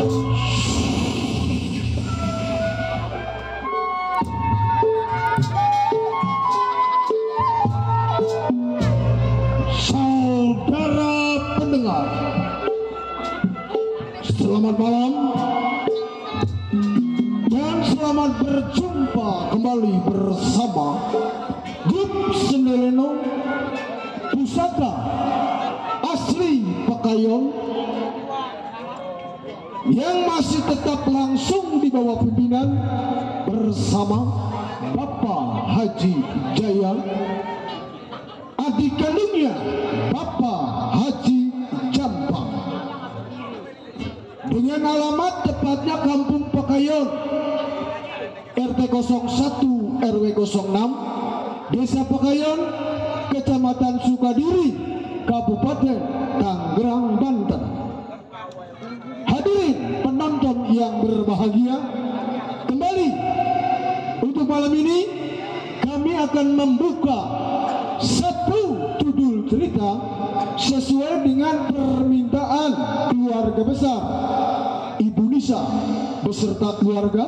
Saudara pendengar, selamat malam dan selamat berjumpa kembali bersama grup Sendeleno Pusaka Asli Pekayon yang masih tetap langsung di bawah pimpinan bersama Bapak Haji Jaya, adik kandungnya Bapak Haji Jampang, dengan alamat tepatnya Kampung Pekayon, RT 01 RW 06, Desa Pekayon, Kecamatan Sukadiri, Kabupaten Tangerang, Banten. Hadirin penonton yang berbahagia, kembali untuk malam ini kami akan membuka satu judul cerita sesuai dengan permintaan keluarga besar Ibu Nisa beserta keluarga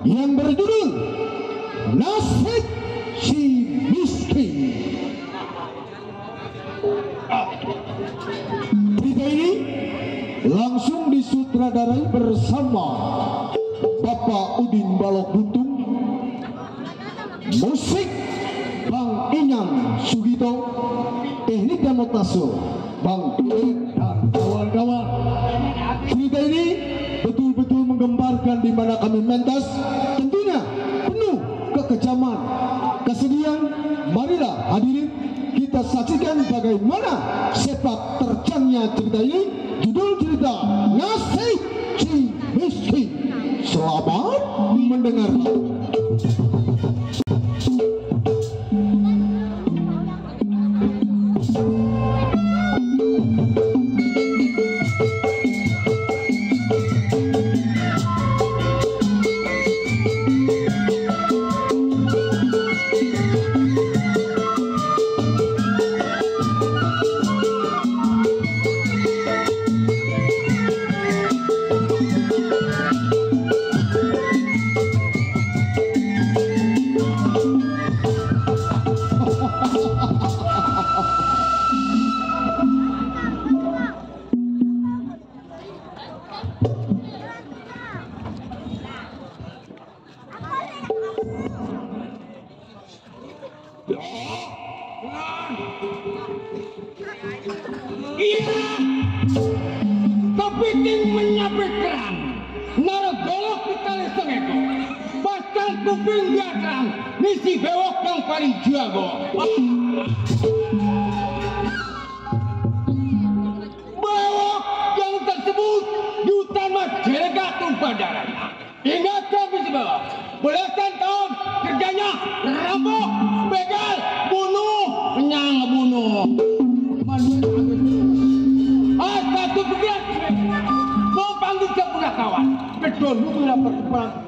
yang berjudul Nasib Si Miskin. Cerita ini langsung disutradarai bersama Bapak Udin Balok Buntung, musik Bang Inyang Sugito, teknik dan montase Bang Tuli dan kawan-kawan. Cerita ini betul-betul menggambarkan di mana kami mentas, tentunya penuh kekejaman, kesedihan. Marilah hadirin kita saksikan bagaimana sepak terjangnya cerita ini. Judul cerita Nasib Si Miskin. Selamat mendengarkan. Iya, kepiting menyabit kerang, naruh golok di tali sengeko, pasang kuping dia kerang, nisi bewok yang paling jago. Bewok yang tersebut di hutan Majalengka Bandaran. Ingatkan misi bewok, belasan tahun kerjanya rampok, begal, bunuh, kenyang ngebunuh. Satu begitu, mau panggil sepulah kawan, betul lupa perkembangan.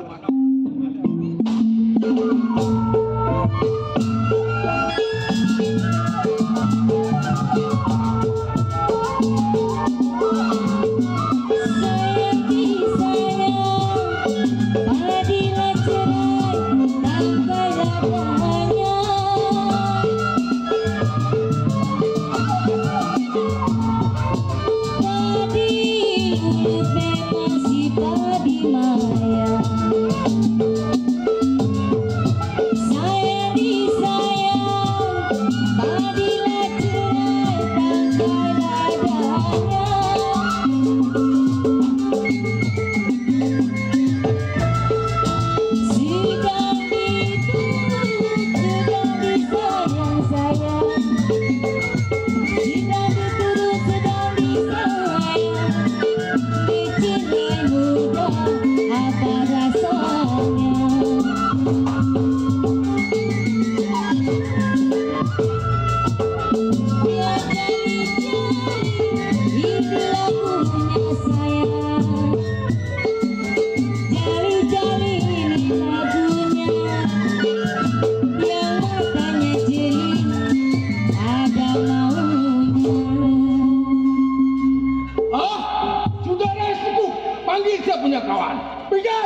Saya di Panggil saya punya kawan. Pergi.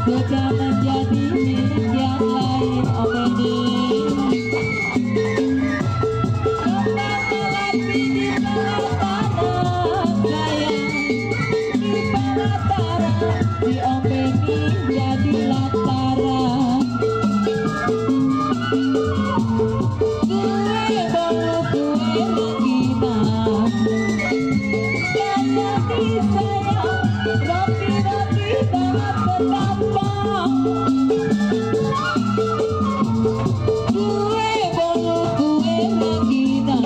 Sudah menjadi milik yang lain, Omeni. Kembang melati di bawah tanah sayang, di bawah tanah si Omeni jadi lantaran. Kue bolu kue regina, sayang disayang, roti-roti dalam petambang. Kue bolu kue regina.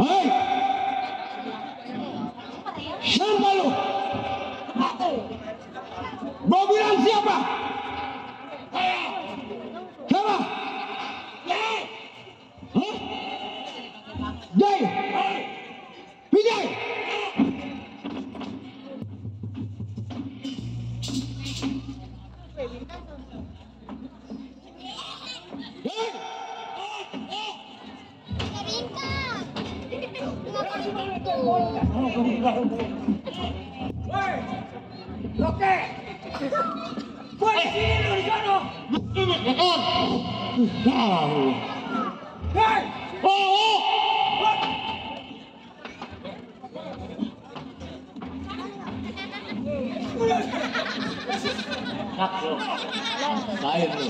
Hei! Siapa lu? Mau bilang siapa? Siapa? Hah? Jai! Vijay! Oke. Boy, sini lu di sana. Hei! Lain lu.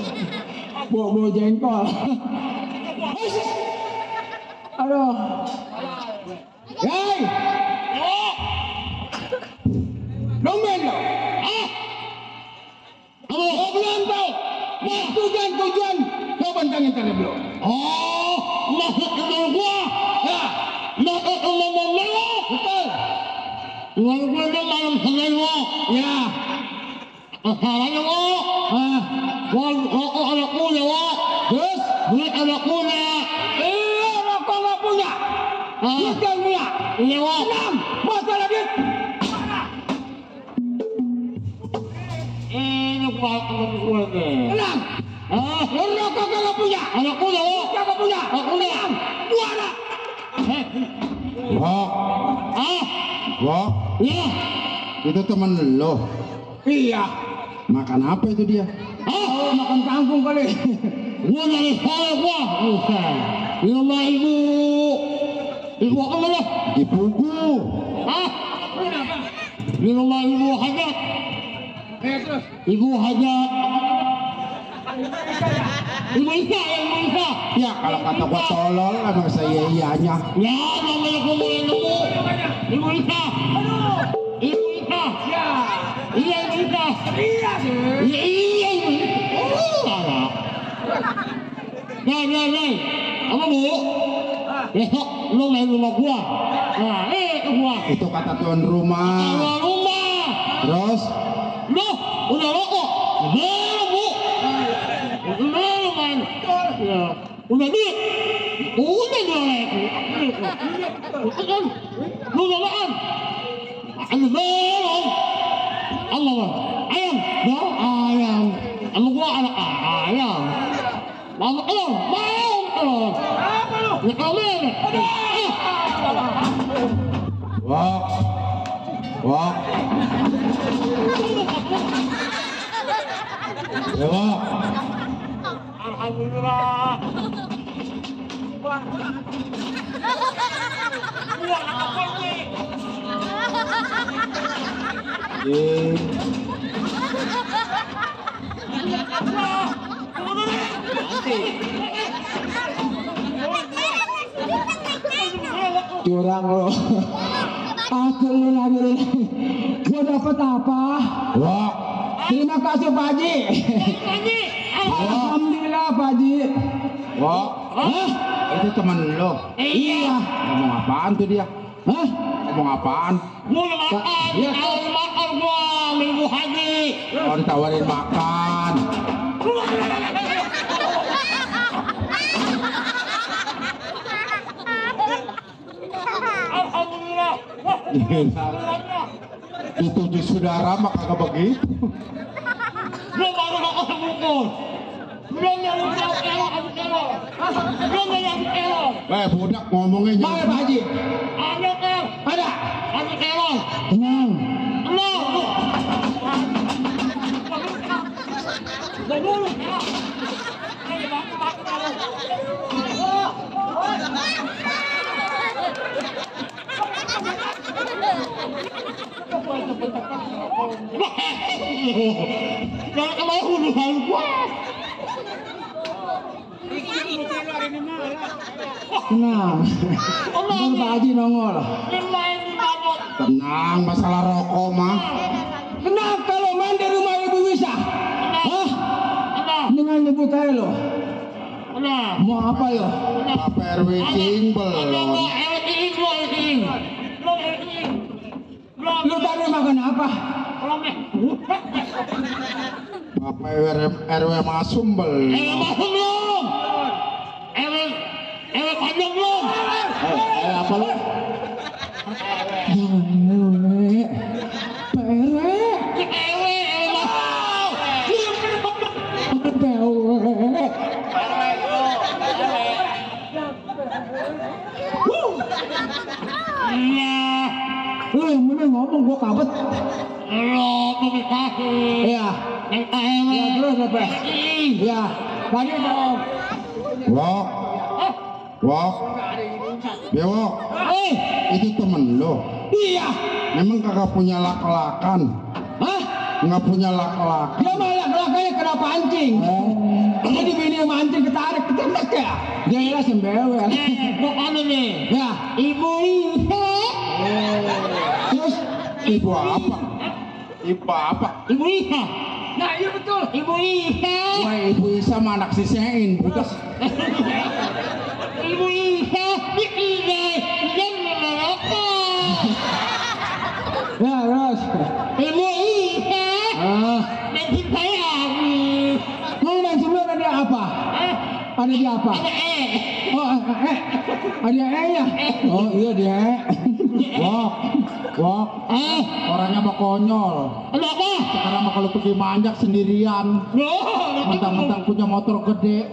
Bawa jengkol. Aduh. Hei! Domen lo. Kau belum tahu tujuan kau bentangin tadi belum? Oh, masuk ke dalam gua. Ya, masuk ke dalam gua. Betul. Uang gua itu malam senin lo. Ya. Masalahnya lo. Uang rokok anak punya lo. Terus duit anak punya. Iya, rokok nggak punya. Duit yang punya. Iya lo. Enam. Masalah duit. Ini kuat anak gue deh. Enam. Rokok kagak punya. Anak punya lo. Kagak punya. Anak punya. Gua ada. Wah, wah, Iya. itu temen lo. Iya. Makan apa itu dia? Oh, makan kangkung kali. Gua dari saya gua. Bukan. Di rumah ibu. Ibu apa lo? Di buku. Di rumah ibu hajat. Terus. Ibu hajat. Ibu Isa, Ibu Isa. Ya kalau kata gua tolol emang saya iyanya. Ya, namanya gua mulai nemu. Ibu Isa. Ibu Isa. Ya. Iya Ibu Isa. Iya. Iya Ibu Isa. Nih. Apa bu? Besok lu main rumah gua. Nah, gua. Itu kata tuan rumah. Tuan rumah. Terus Loh, udah rokok? Belum bu. Belum man. Ya. Udah duit? Udah jualan. Lu jualan? Belum. Allah bang. Ayam. Mau ayam. Lu gua anak ayam. Mau telur. Mau telur. Apa lu? Ya kamen. wah, wah, ya wah. Alhamdulillah. Wah. Wah, apa ini? Curang lo. Aku lu lagi. Gua dapat apa? Wah. Terima kasih Pak Haji. Alhamdulillah Pak Haji. Wah. Hah? Itu teman lo. Iya. Ngomong apaan tuh dia? Hah? Ngomong apaan? Iya. makan gua minggu haji. Oh, ditawarin makan. Alhamdulillah. Dituju saudara mah kagak begitu. Belum baru mau sebungkus. Belum yang elok. Budak ngomongnya Mana Pak Haji? Ada kan? Ada. Ada elok. Tenang. Elok. Dulu. Jangan kemana huluhan gua. Tenang. Ntar Pak Haji nongol. tenang masalah rokok mah. Kenapa kalau main di rumah Ibu Wisa? Hah? Dengan nyebut aja lo. Mau apa lo? Apa RW cing belum. Lu tadi makan apa? Apa RW masum belum. Apa lo? Lu yang bener ngomong gua kabet. Iya. Ya terus apa? Iya. Tadi dong. Wok. Wok. Ya wok. Itu temen lo. Iya. Memang kagak punya lak-lakan. Hah? Nggak punya lak-lakan. Dia malah belakangnya kena pancing. Jadi bini mancing ketarik ketek ya. Dia jelas sembewel. Bukan ini. Ya. Ibu Iha. Terus Ibu apa? Ibu apa? Ibu Iha. nah iya betul. Ibu Iha. Wah, Ibu Isa mah anak si Sein, budak. Ibu Iha. Dia merokok. Ya terus. Ibu Iha. Bensin saya habis. Mau main sebelum ada apa? Ada di apa? Ada Oh, ada ya? Oh iya dia. Wok. Wok. Orangnya mah konyol. Ada apa? Sekarang mah kalau pergi manjak sendirian. Mentang-mentang punya motor gede.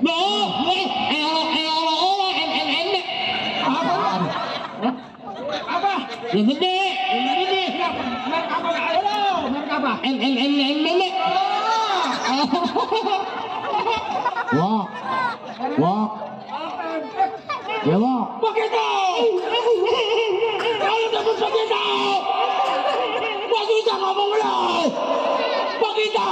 Apaan? Apa? Yang gede. Merek apa? Halo, merek apa? Wok. Wok. Ya wok. Begitu. Kalau dapat begitu. Gak susah ngomong lo. Begitu.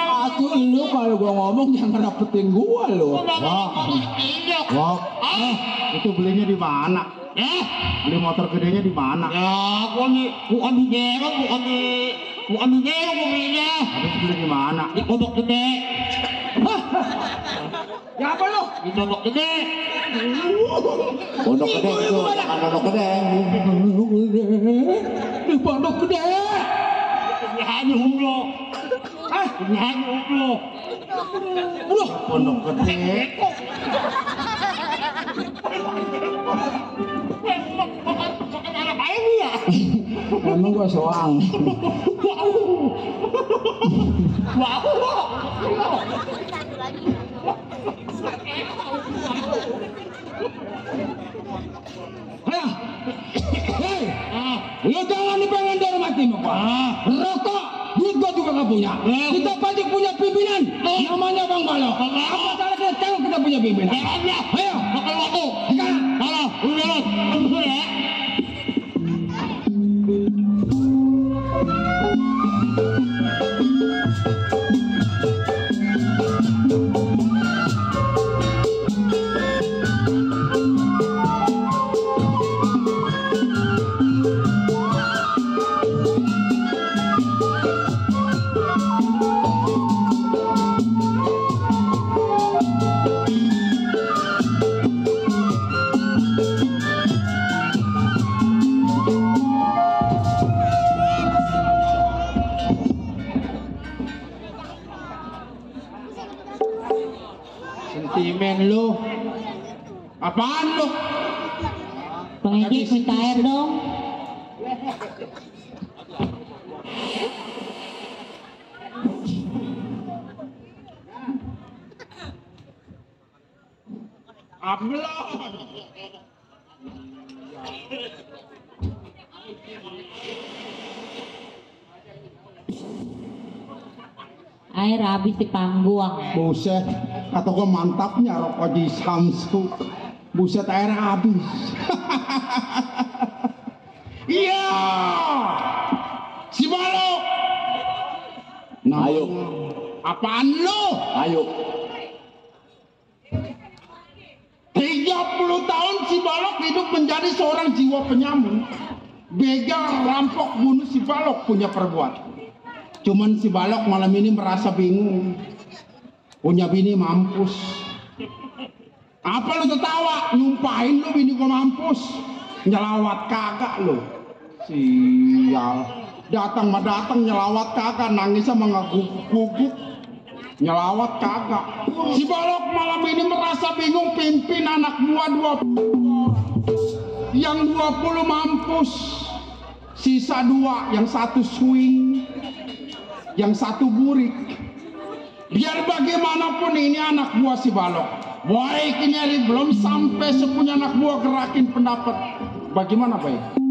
Atuh lu kalau gua ngomong jangan dapetin gua lo. Wok. Itu belinya di mana? Beli motor gedenya di mana? Ya, bukan di Jero, bukan di Jero belinya. Habis beli di mana? Di Pondok Gede. Ya apa lo? Di Pondok Gede. Pondok gede itu, bukan pondok gede. Di Pondok Gede. Pilihannya umroh. Pilihannya umroh. Udah. Pondok gede. Makan anak ayam ya? Emang gua soang. Wow. Hei, lu jangan dipengen dihormati Pak. Rokok, duit gua juga gak punya. Kita pasti punya pimpinan, namanya Bang Balo. Apa salah kita kita punya pimpinan. Jalannya. Ayo, Makan waktu. sekarang. Halo, udah tunggu ya. Sentimen lu. Apaan lu? Pengedit minta air dong. Ablon. Air habis di panggung. Buset, kata gua mantapnya rokok di Samsu. Buset, air habis. Iya. Si Balok. Nah, Ayo. apaan lu? Ayo. 30 tahun si Balok hidup menjadi seorang jiwa penyamun. Begal, rampok, bunuh si Balok punya perbuatan. Cuman si Balok malam ini merasa bingung. Punya bini mampus. Apa lu tertawa? Nyumpahin lu bini gua mampus. Nyelawat kagak lu. Sial. Datang mah datang nyelawat kagak, nangisnya mah ngaguguk-guguk. Nyelawat kagak. Si Balok malam ini merasa bingung pimpin anak buah 20. Yang 20 mampus. Sisa 2, yang 1 swing. Yang 1 burik. Biar bagaimanapun ini anak buah si Balok. Baik ini hari belum sampai sepunya anak buah gerakin pendapat. Bagaimana baik?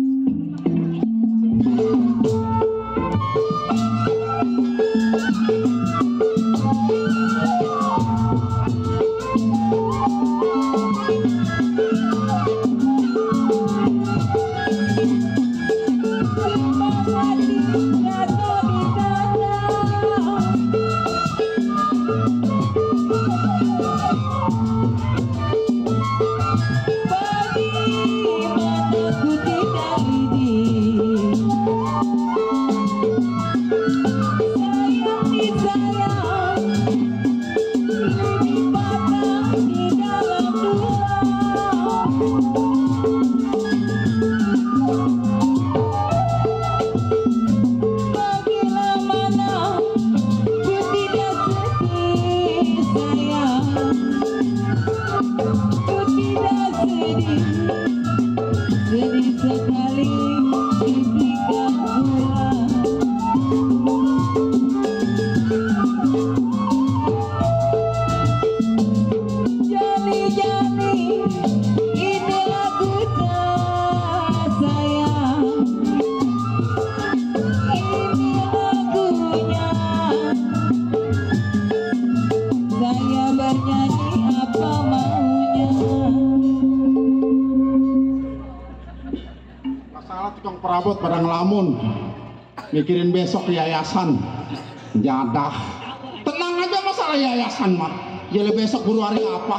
Perabot pada ngelamun, mikirin besok yayasan, jadah. Tenang aja masalah yayasan mah. Jadi besok guru hari apa?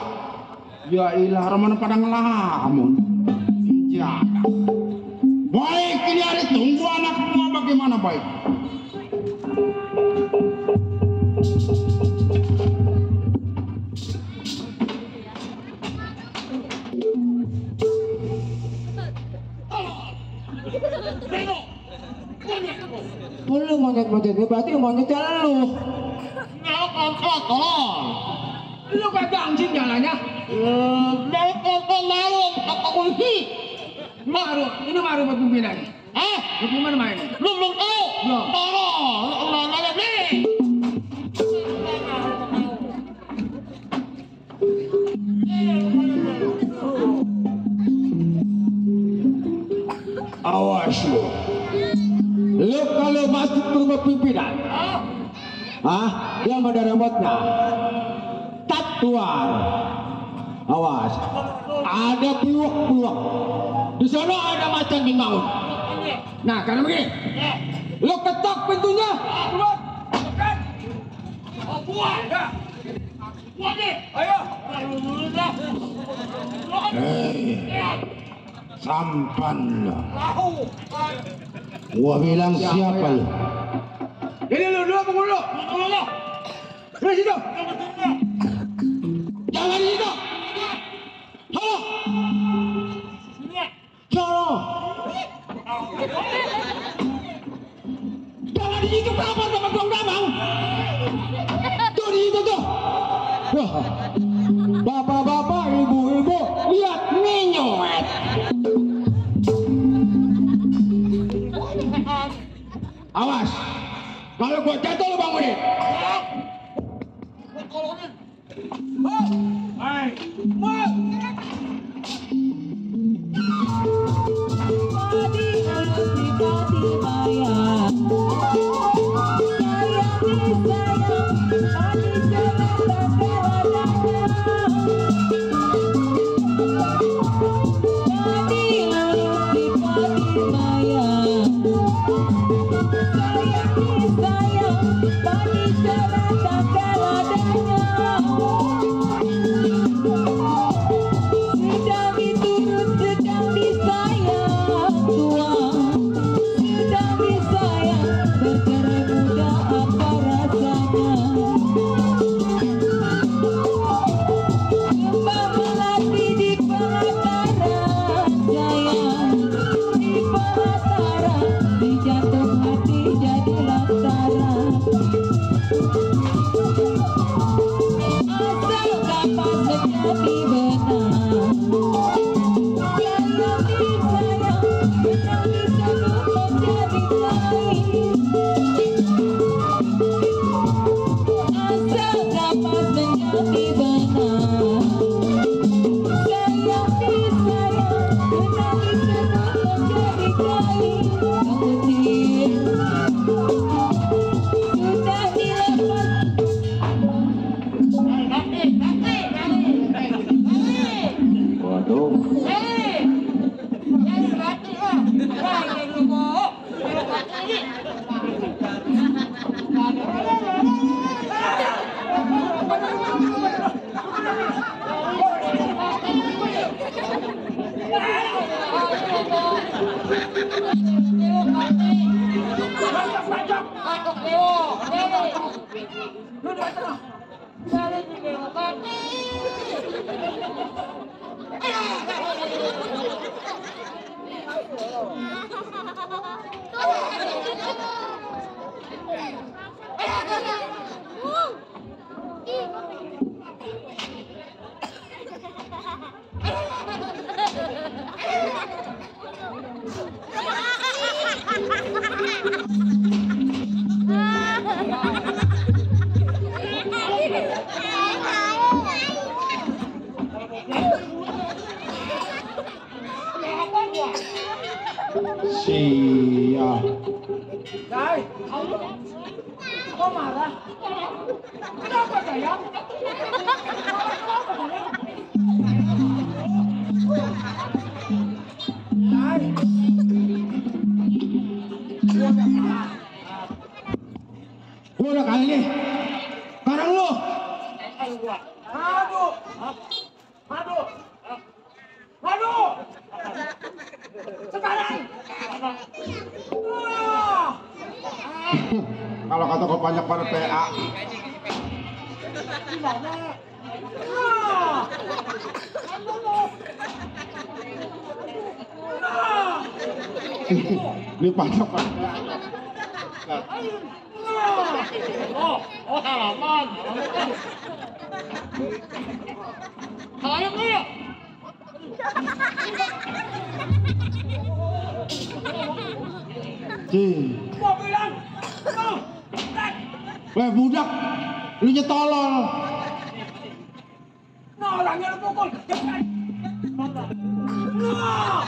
Ya ilah, mana pada ngelamun, jadah. Baik ini hari tunggu anak buah bagaimana baik? Lu monyet-monyet, berarti monyetnya lu. Lu kagak anjing jalannya. Maru, ini maru buat pimpinan. Lu gimana mainnya? Lu belum tahu? Belum. Awas lu. Lu kalau masuk ke rumah pimpinan, yang ada remote-nya, tat keluar. Awas. Ada peluang. Di sana ada macan di maut. Nah, karena begini. Lo ketok pintunya. Oh, buat ya. Buat nih. Ayo. Sampan lo. Gua bilang siapa lo? Ini lu dua penghulu. Di situ. Jangan di situ. Halo. Halo. Jangan di situ, kenapa sama tuang damang? Tuh di situ tuh. Bapak-bapak, ibu-ibu, lihat ngenyot. Awas, kalau gua jatuh lu bangunin. Hai. Mau. Siap. Dai, kok marah? Kenapa sayang? Dai. Gua udah kali nih. Sekarang lu. Aduh. Aduh. Aduh. Sekarang. Kalau kata kau banyak pada PA. Ini banyak pada. Oh, halaman. Sayang ya. Gua bilang, Weh budak, lu nyetolol. nah orangnya lu pukul. Nah.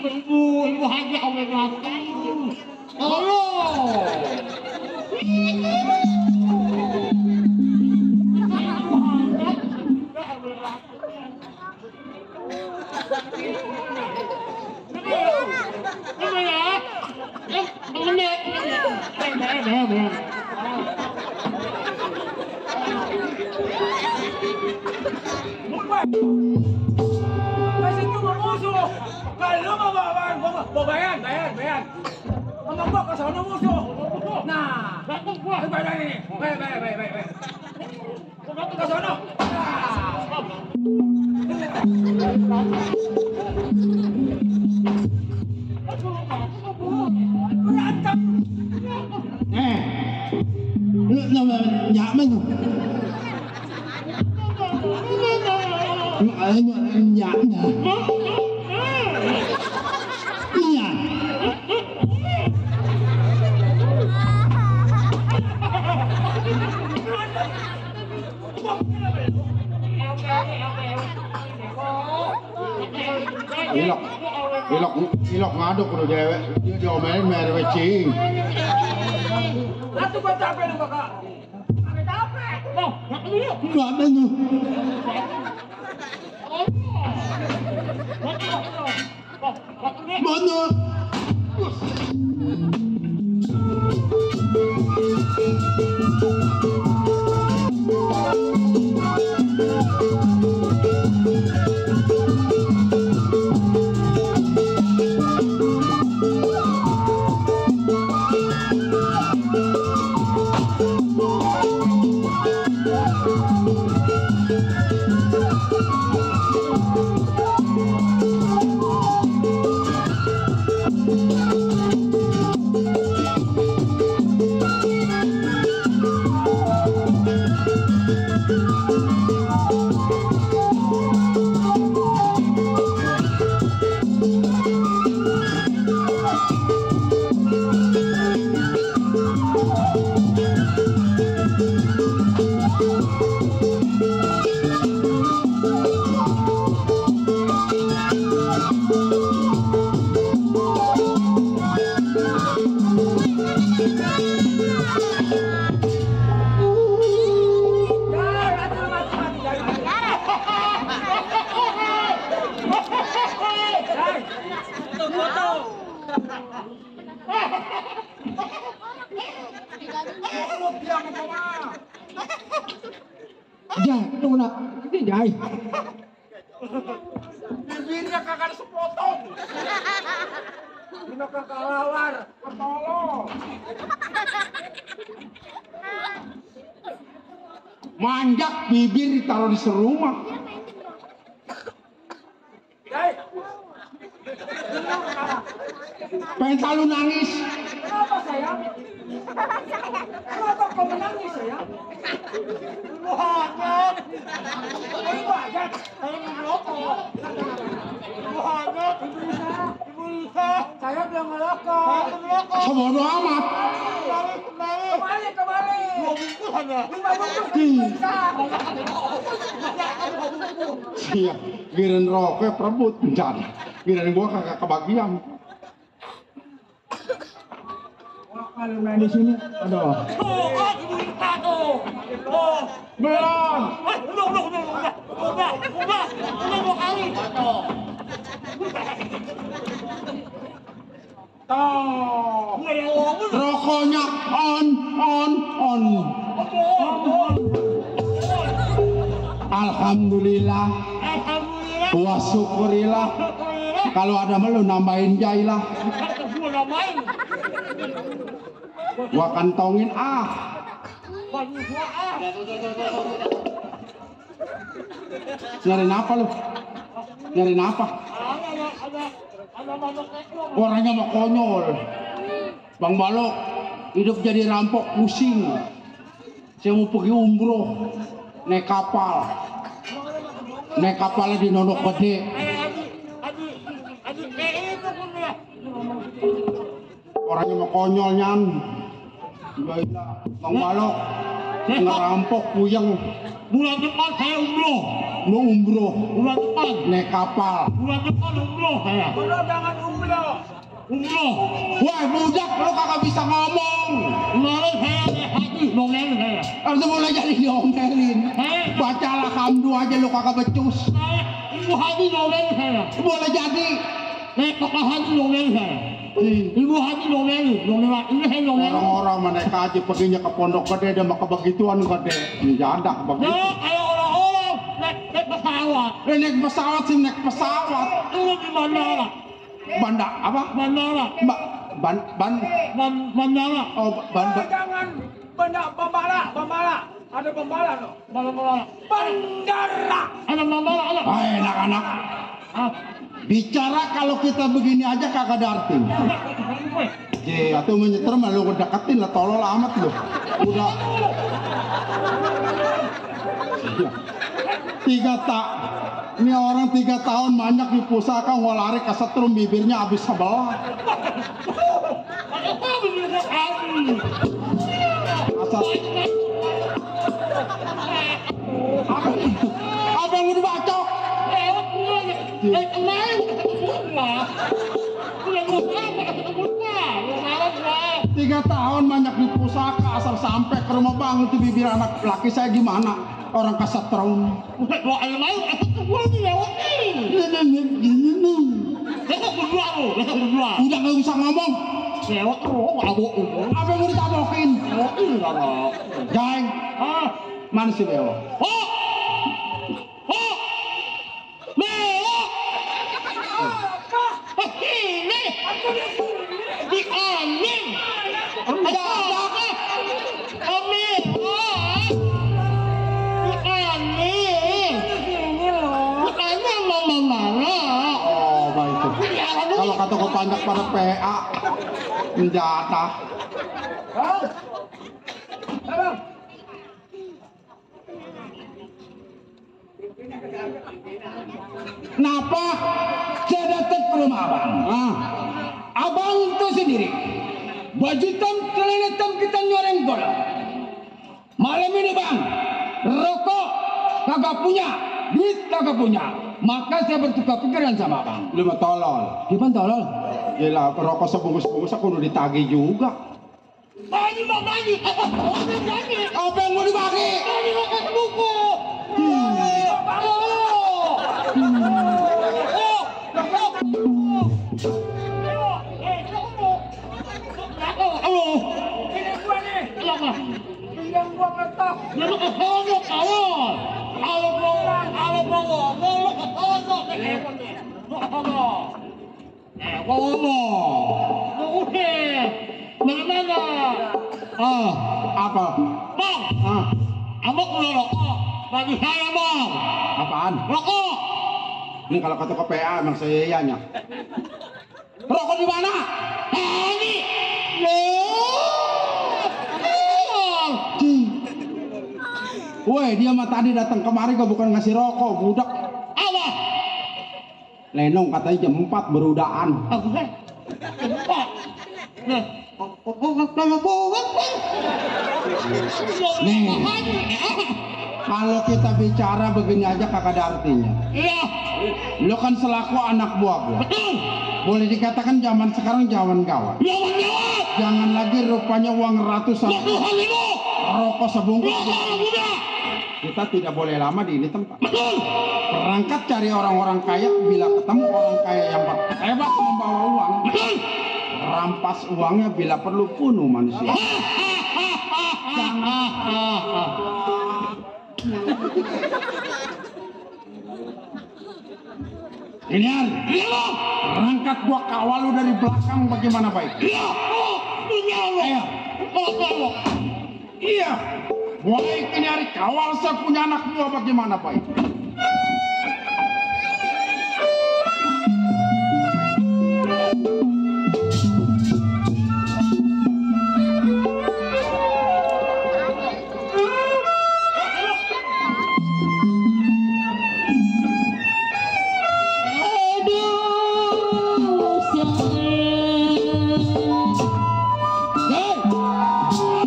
Ibu haji awet mati. Allah. Kasi ito mamuso! Kalo mababan! Bayan! Ang mga kasama muso! Na! Bay! Kasama! Lu nama nyaman tu. Nyaknya. Iya. Ilok ngaduk udah cewek. Dia diomelin mere wecing. Ato ba tape ng baka? Ang tape! Nyaman tu. Mana? Jai, ito na. Hindi, Jai. Bibirnya kagak sepotong. Ini kakalawar, ketolong. Manjak bibir ditaruh di serumah. Jai, Pengen selalu nangis. kenapa sayang? Kenapa kau menangis sayang? Muhammad, kau banyak. Muhammad, Ibu Lisa, saya bilang ngelokok. Sebodoh amat. Kembali. 2 bungkus hanya. 5 bungkus bisa. Siap. Giliran rokok perebut bencana. Giliran gua kagak kebagian. Kalau main di sini, aduh. Ibu Lisa tuh. Belum. Udah 2 kali. Toh. Rokoknya on. Alhamdulillah. Wa syukurillah. Kalau ada mah lu nambahin jai lah. Gua kantongin Nyariin apa lu? Nyariin apa? Orangnya mau konyol. Bang Balok, hidup jadi rampok pusing. Saya mau pergi umroh, naik kapal. Naik kapalnya di Nonok Gede. Orangnya mau konyol nyan. Bang Balok, ngerampok puyeng Bulan depan saya umroh. mau umroh Bulan depan. naik kapal. Bulan depan umroh saya. Kalau jangan umroh. Umroh. Wah budak lu kagak bisa ngomong. Kemarin saya naik haji, nomelin saya. Harus mulai jadi diomelin. Saya, Baca alhamdu aja lu kagak becus. saya, ibu haji nomelin saya. Boleh jadi. Naik kapal haji nomelin saya. Ibu haji nomelin, ini saya nomelin. Orang-orang mana kaji perginya ke pondok gede dia maka begituan gede. Jadak begitu. Ya, kayak orang-orang naik pesawat. Naik pesawat sih naik pesawat. Ini di bandara. Banda apa? Bandara. Bandara. Oh Jangan bambala. Ada bambala loh. Bandara. Bandara. Ada bandara, ada. anak-anak. Ah, Bicara kalau kita begini aja kagak ada artinya. Atau menyeter mah lu deketin lah tolol amat lu. Udah. Ini orang 3 tahun banyak di pusaka mau lari ke setrum bibirnya habis sebelah. Asal apa yang lu dibacok? Tiga tahun banyak di pusaka asal sampai ke rumah bang itu bibir anak laki saya gimana? Orang kesetrum. Udah nggak usah ngomong. Apa yang mau ditabokin? Jeng, mana si Beo? Oh baik. Kalau kata kau panjang pada PA menjatah. Kenapa saya datang ke rumah abang? Abang itu sendiri. Baju hitam, celana hitam kita nyoreng golong. Malam ini bang, rokok kagak punya, duit kagak punya. Maka saya bertukar pikiran sama abang. Lu mau tolol? Gimana tolol? Gila, rokok sebungkus-bungkus aku udah ditagih juga. Bagi. Apa yang mau dibagi? Bagi rokok sebungkus. Yang gua ngetok. Apa? Bang, abang udah rokok. Bagi saya bang. Apaan? Rokok. Ini kalau kata ke PA emang saya ianya. Rokok di mana? Ini. Woi, dia mah tadi datang kemari kok bukan ngasih rokok, budak. Apa? Lenong katanya jam 4 berudaan. Aku kan. Empat. Nah. Nih, kalau kita bicara begini aja kagak ada artinya. Iya. Lo kan selaku anak buah gua. Betul. Boleh dikatakan zaman sekarang zaman gawat. Jawab. Jangan lagi rupanya uang ratusan Ribu. rokok sebungkus. Muda. Kita tidak boleh lama di ini tempat. Betul. Berangkat cari orang-orang kaya bila ketemu orang kaya yang hebat membawa uang. Betul. Rampas uangnya bila perlu bunuh manusia. Ini Ar, Iya. berangkat gua kawal lu dari belakang bagaimana baik? Iya. Punya lo. Ayo. Kalau. Iya. Baik ini hari kawal saya punya anak gua bagaimana baik?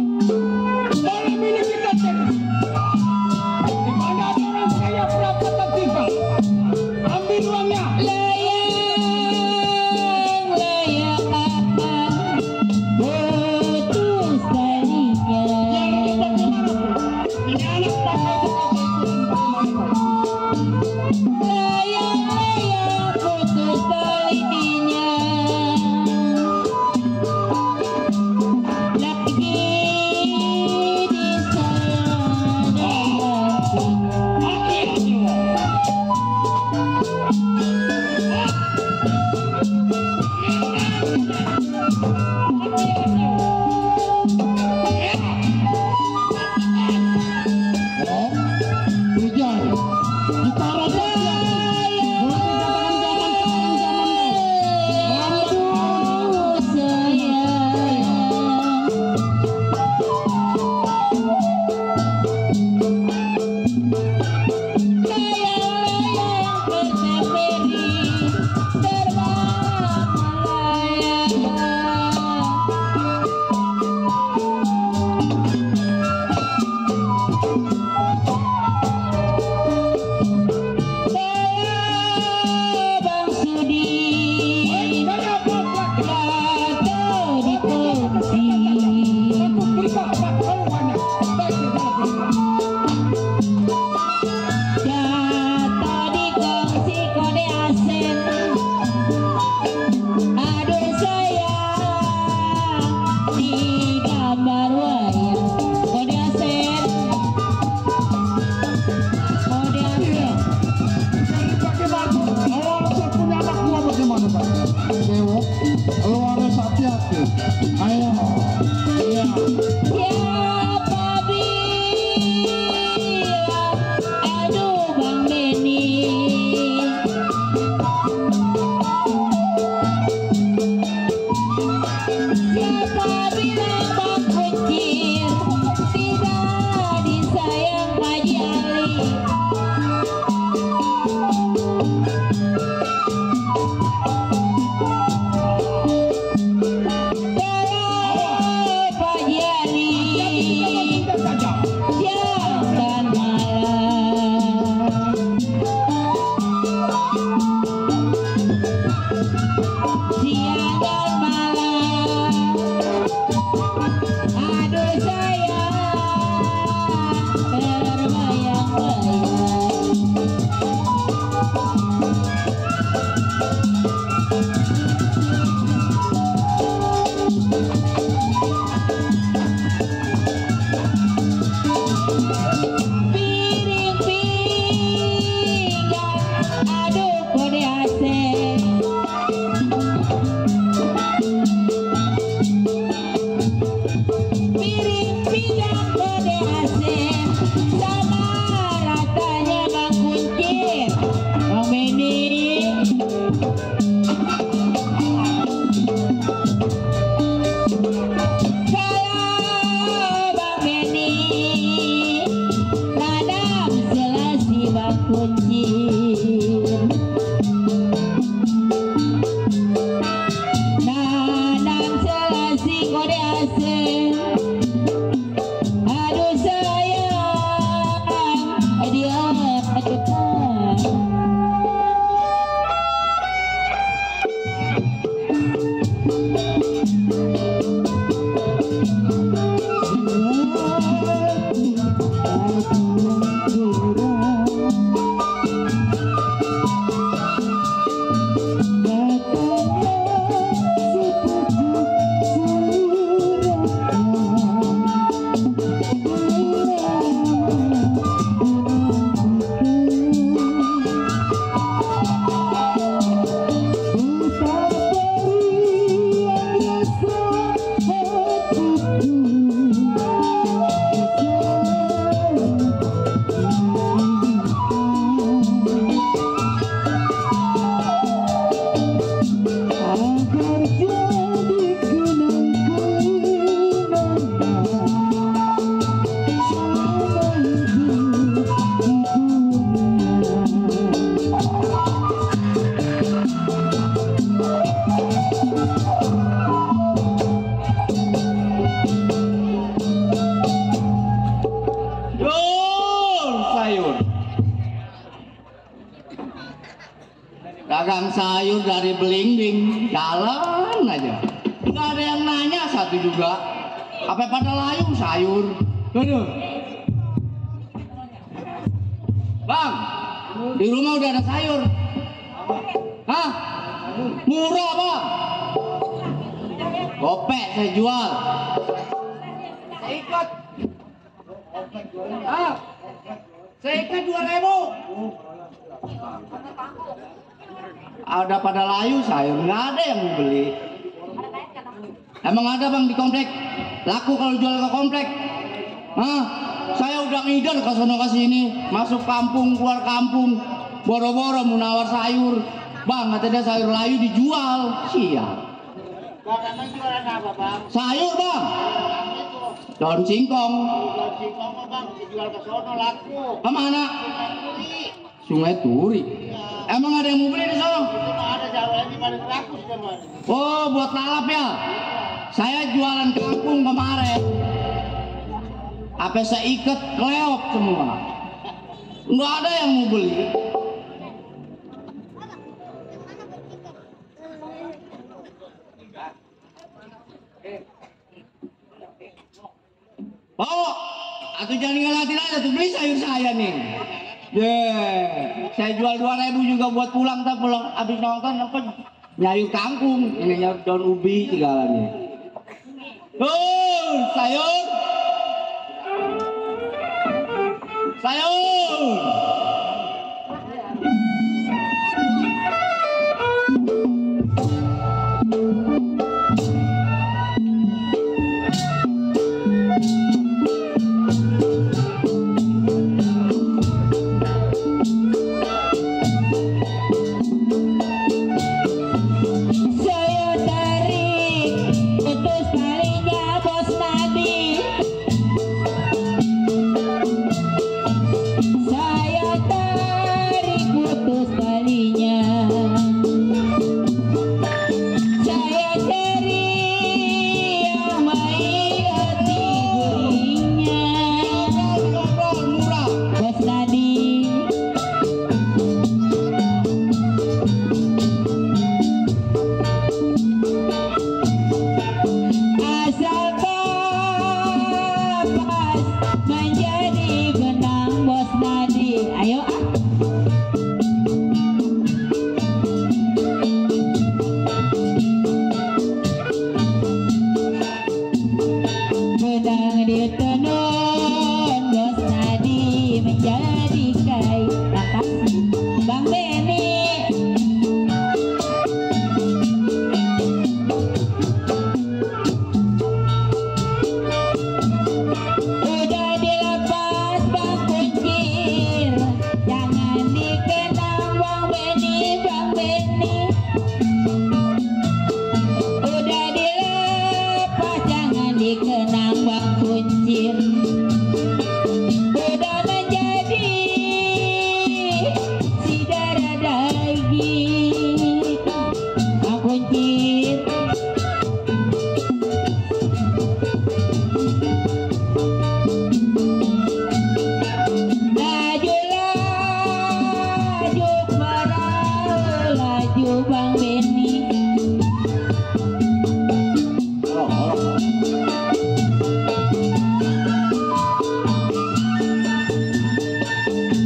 Malam ini kita cari Ayo. Iya. Siapa bilang, aduh Bang Benny. Siapa bilang Bang Kuncir tidak disayang Pak Jali. Pak Jali, jangan malam. Siang dan malam, aduh sayang, terbayang-bayang. Piring pinggang, aduh kode AC. Piring pinggang kode AC, sama ratanya Bang Kuncir, Bang Benny. Kalau Bang Benny radam selasi Bang Kuncir, radam selasi kode AC. Aduh sayang, dia dekat. Sayur. Dagang sayur dari Belinding, jalan aja. Nggak ada yang nanya satu juga. Apa pada layu sayur? Aduh. Bang, di rumah udah ada sayur. Hah? Murah bang. Gopek saya jual. Saya ikut. Ah, saya ikat 2.000. Ada pada layu sayur, nggak ada yang mau beli. Emang ada bang di komplek? Laku kalau jual ke komplek? Hah? Saya udah ngider ke sono ke sini, masuk kampung, keluar kampung, boro-boro mau nawar sayur. Bang, katanya sayur layu dijual. Siap. Bang, jualan apa bang? Sayur bang. Daun singkong. Jual singkong bang, dijual ke sono laku. Kemana? Sungai Turi. Emang ada yang mau beli di sono? Itu mah ada jauh lagi paling laku sudah bang. Oh, buat lalap ya. Saya jualan kangkung kemarin. Apa saya ikat kleop semua. Nggak ada yang mau beli. Oh, atau jangan ngelatin aja tuh, beli sayur saya nih. Saya jual 2.000 juga buat pulang, tak pulang habis nonton apa nyayur kangkung, ini nyayur daun ubi segalanya. Sayur. Bang Benny.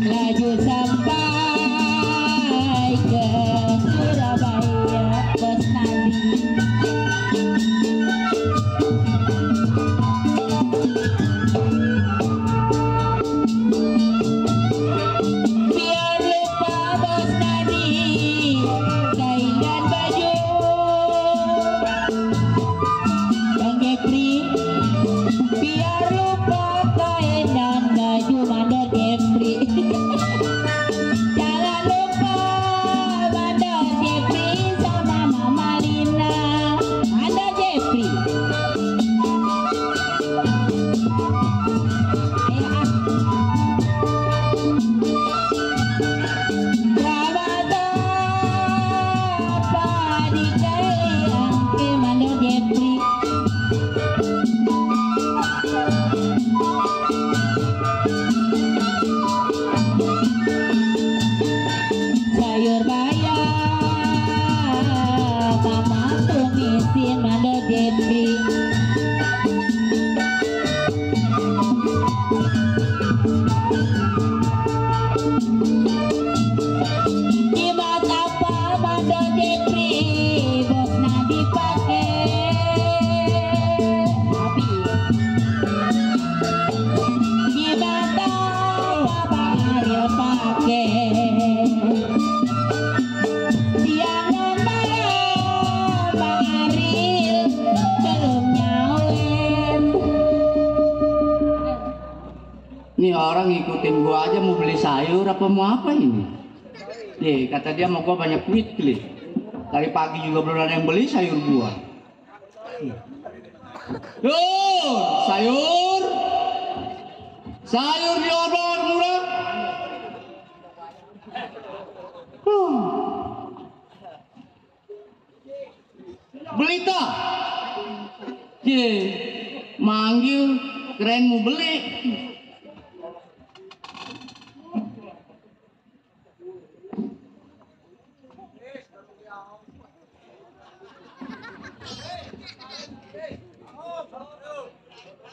Laju sampai ke Surabaya, Bos Nadi. Biar lupa Bos Nadi kain dan baju. Bang Jepri, biar lupa kain dan baju. Mandor Jepri. Jangan lupa Mandor Jepri sama Mama Lina. Mandor Jepri. Ayo ah. Rabata padikai angke Mandor Jepri. Sayur bayam mama tumisin Mandor Jepri. Jimat apa Mandor Jepri Bos Nadi pakai tapi jimat apa Bang Ariel pakai siang dan malam Bang Ariel belum nyawin. Ini orang ngikutin gua aja mau beli sayur apa mau apa ini? Kata dia mau gua banyak duit kali. Dari pagi juga belum ada yang beli sayur gua. Sayur. Sayur diodor murah. Beli tak? Manggil keren mau beli.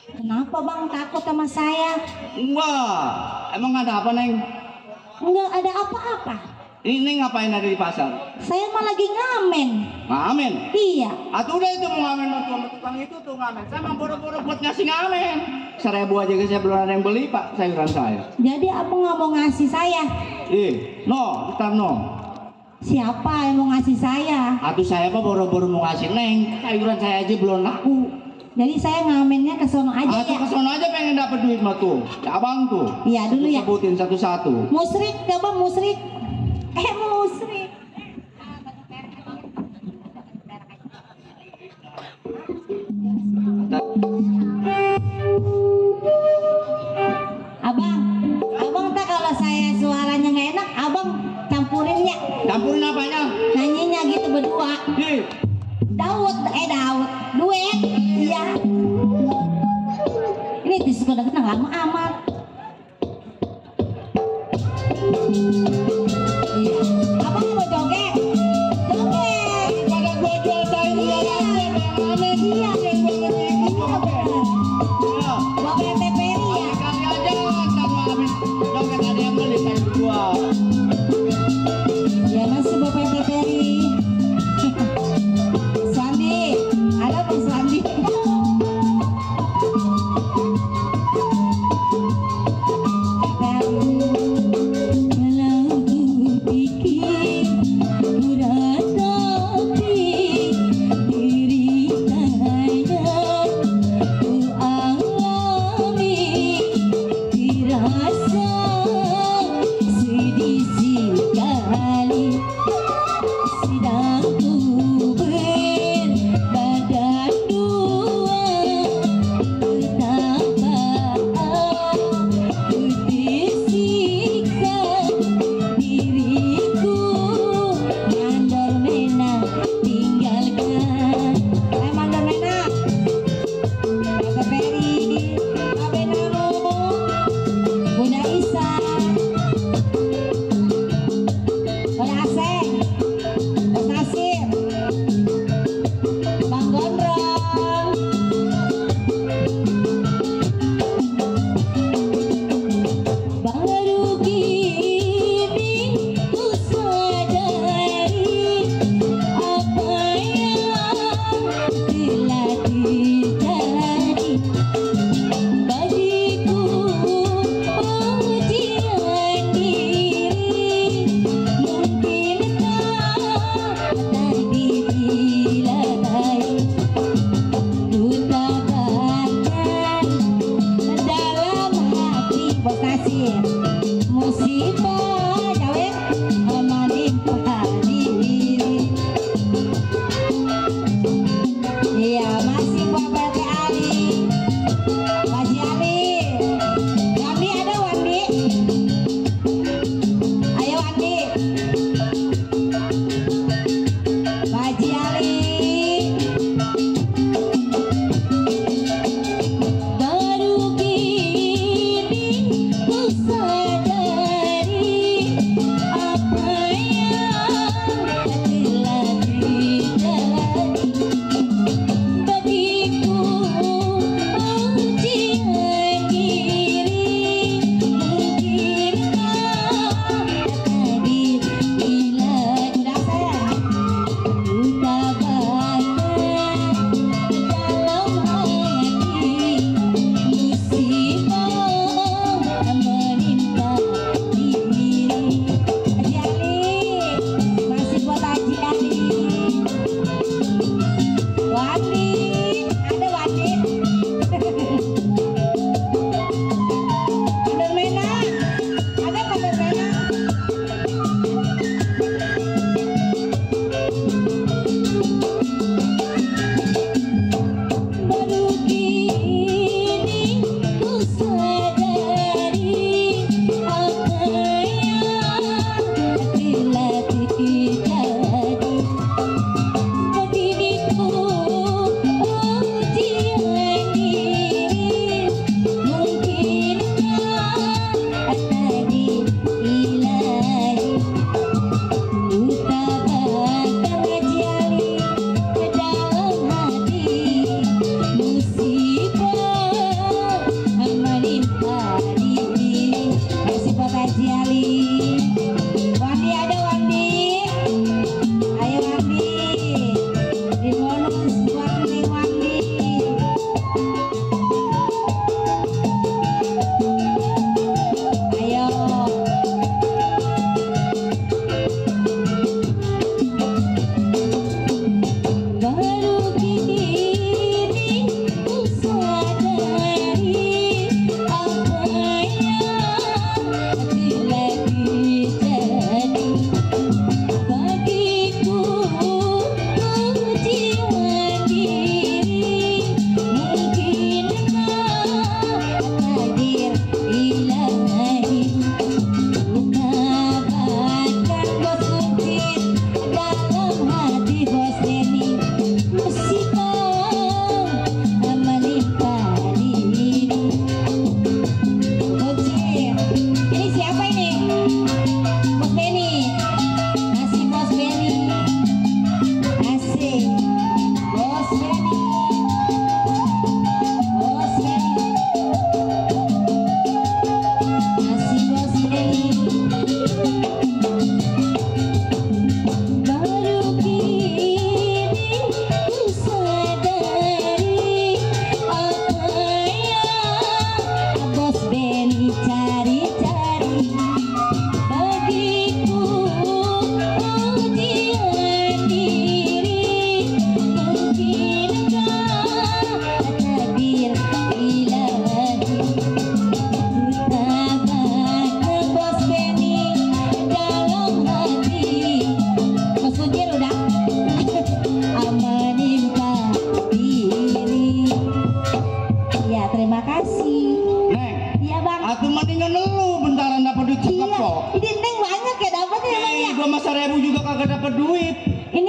Kenapa Bang takut sama saya? Enggak, emang ada apa Neng? Enggak ada apa-apa. Ini ngapain ada di pasar? Saya mah lagi ngamen. Ngamen? Iya. Atuh udah itu mau ngamen sama tukang itu tuh ngamen. Saya mau boro-boro buat ngasih ngamen. 1.000 aja guys, saya belum ada yang beli pak sayuran saya. Jadi abang nggak mau ngasih saya? Ntar no. Siapa yang mau ngasih saya? Atuh saya apa boro-boro mau ngasih Neng. Sayuran saya aja belum laku. Jadi saya ngamennya ke sono aja Atuh ya? kesono aja pengen dapat duit mah tuh. Ya abang tuh. Iya dulu ya. Sebutin satu-satu. Musrik, coba musrik. Musrik. Abang tak kalau saya suaranya nggak enak, abang campurinnya. Campurin apanya? Nyanyinya gitu berdua. Daud, duet. Iya. Ini disco udah kenal lama amat. Iya. Abang mau joget? Joget. Pada gua jual sayur ngamen. Iya. Ya. Bawa TPRI ya. Kali aja sama habis dompet ada yang beli sayur gua. Ya masih Bapak TPRI. Sandi, ada Bang Sandi.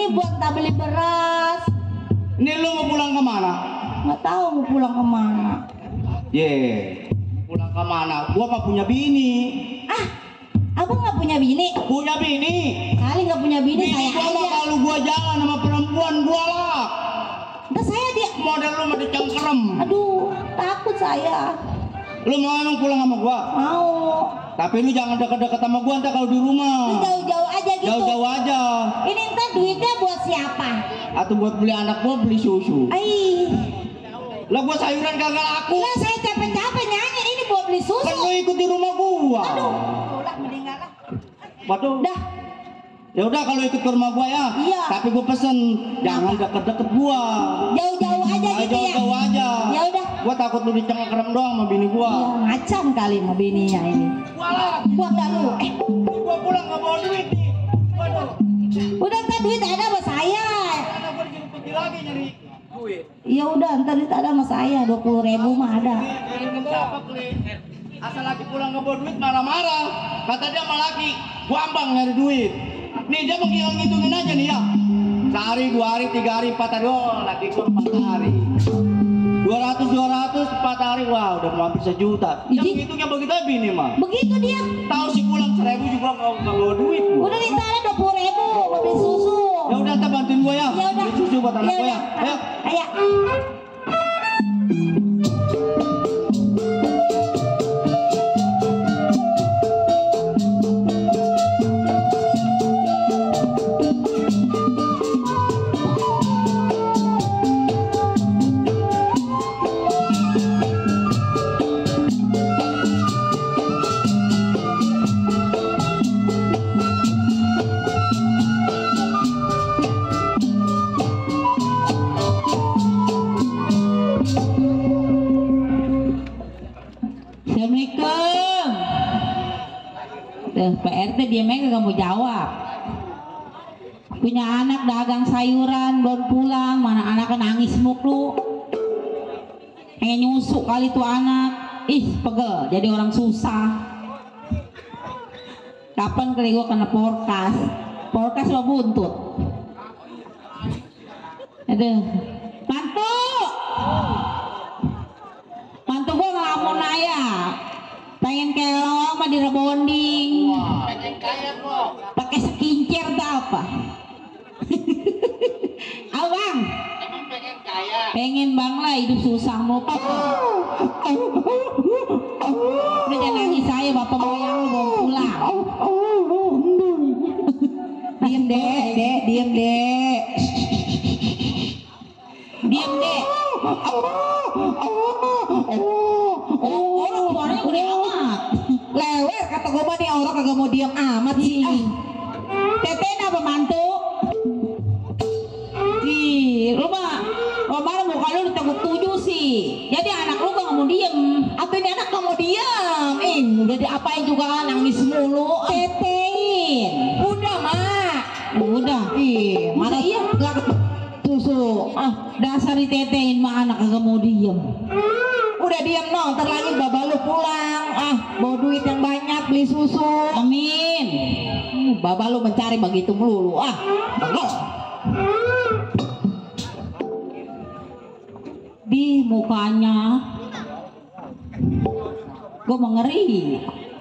Ini buat tak beli beras. Ini lu mau pulang kemana? Nggak tahu mau pulang kemana. Pulang kemana? Gua mah punya bini. Ah, abang nggak punya bini? Punya bini. Kali nggak punya bini Bini saya gua mah aja. kalau gua jalan sama perempuan gua lah. Nggak saya dia. Model lu mah dicengkerem. Aduh, takut saya. Lu mau emang pulang sama gua? Mau. Tapi lu jangan deket-deket sama gua ntar kalau di rumah. Lu jauh-jauh aja gitu. Jauh-jauh aja. Ini ntar duitnya buat siapa? Atau buat beli anak gua beli susu. Ai. Lah gua sayuran kagak laku. Lah saya capek-capek nyanyi ini buat beli susu. Kan lu ikut di rumah gua. Aduh, ulah meninggal lah. Waduh. Dah. Ya udah kalau ikut ke rumah gua ya. Iya. Tapi gua pesen jangan deket-deket gua. Jauh-jauh aja gitu ya. Jauh-jauh aja. Ya udah. Gua takut lu dicengkerem doang sama bini Iya, gua. macam kali mau bininya ini. Walah, Gua nggak lu. gua pulang nggak bawa duit nih. Waduh. Udah ntar duit ada sama saya. Karena gua dijemput lagi nyari duit. Ya udah ntar duit ada sama saya 20.000 mah ada. Siapa Kli? Asal laki pulang nggak bawa duit marah-marah. Kata dia sama laki, gua ambang nyari duit. Nih dia menghitung-hitungin aja nih ya. Sehari, 2 hari, 3 hari, 4 hari. Oh, laki gua 4 hari. 200, 4 hari. Wah, udah mau hampir 1 juta. Yang Iji. ngitungnya begitu aja bini mah. Begitu dia. Tahu sih pulang 1.000 juga nggak bawa duit. Gua. Udah minta ada 20.000 mau beli susu. Ya udah, ntar bantuin gua ya. Ya udah. Beli susu buat anak Ya gua ya. udah. Ayo. Ayo. Assalamualaikum. Tuh, PRT dia kagak mau jawab. Punya anak dagang sayuran belum pulang, mana anaknya nangis mulu. Pengen nyusuk kali tuh anak. Ih, pegel jadi orang susah. Kapan kali gua kena porkas? Porkas lo buntut. Aduh, mantu. Mantu gua ngelamun aja. Pengen kelong mah direbonding. Pengen kaya kok. Pakai skincare tuh apa? Abang, Emang pengen kaya. pengen bang lah hidup susah mau apa? Udah jangan nangis saya bapak moyang lu belum pulang. Diem deh, diem deh. Diem deh. Oh, orang suaranya gede amat. Lewer kata gue mah nih orang kagak mau diem amat sih. Teten apa mantu? Ih, lu mah kemarin muka lu diteguk 7 sih. Jadi anak lu gak mau diem. Apa ini anak gak mau diem? Udah diapain juga nangis mulu. Tetein. Udah mak. Udah. Ih, mana iya? Gak susu. Ah, dasar ditetein mah anak kagak mau diem. Udah diem no, ntar lagi baba lu pulang. Ah, bawa duit yang banyak beli susu. Amin. Baba lu mencari begitu melulu. Ah, bagus. Di mukanya gue mengeri.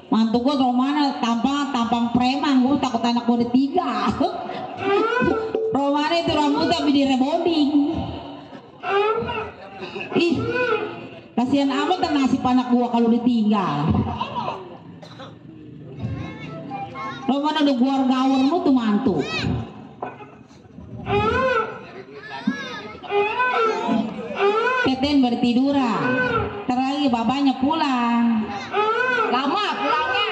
Mantu gue kalau mana tampang preman, gue takut anak gue ada 3. Romana itu rambutnya tapi di rebonding. Ih, kasihan amat nasib anak gue kalau ditinggal. Romana udah gua gawer lu tuh mantu. Teten bertiduran. Ntar lagi babanya pulang. Lama pulangnya.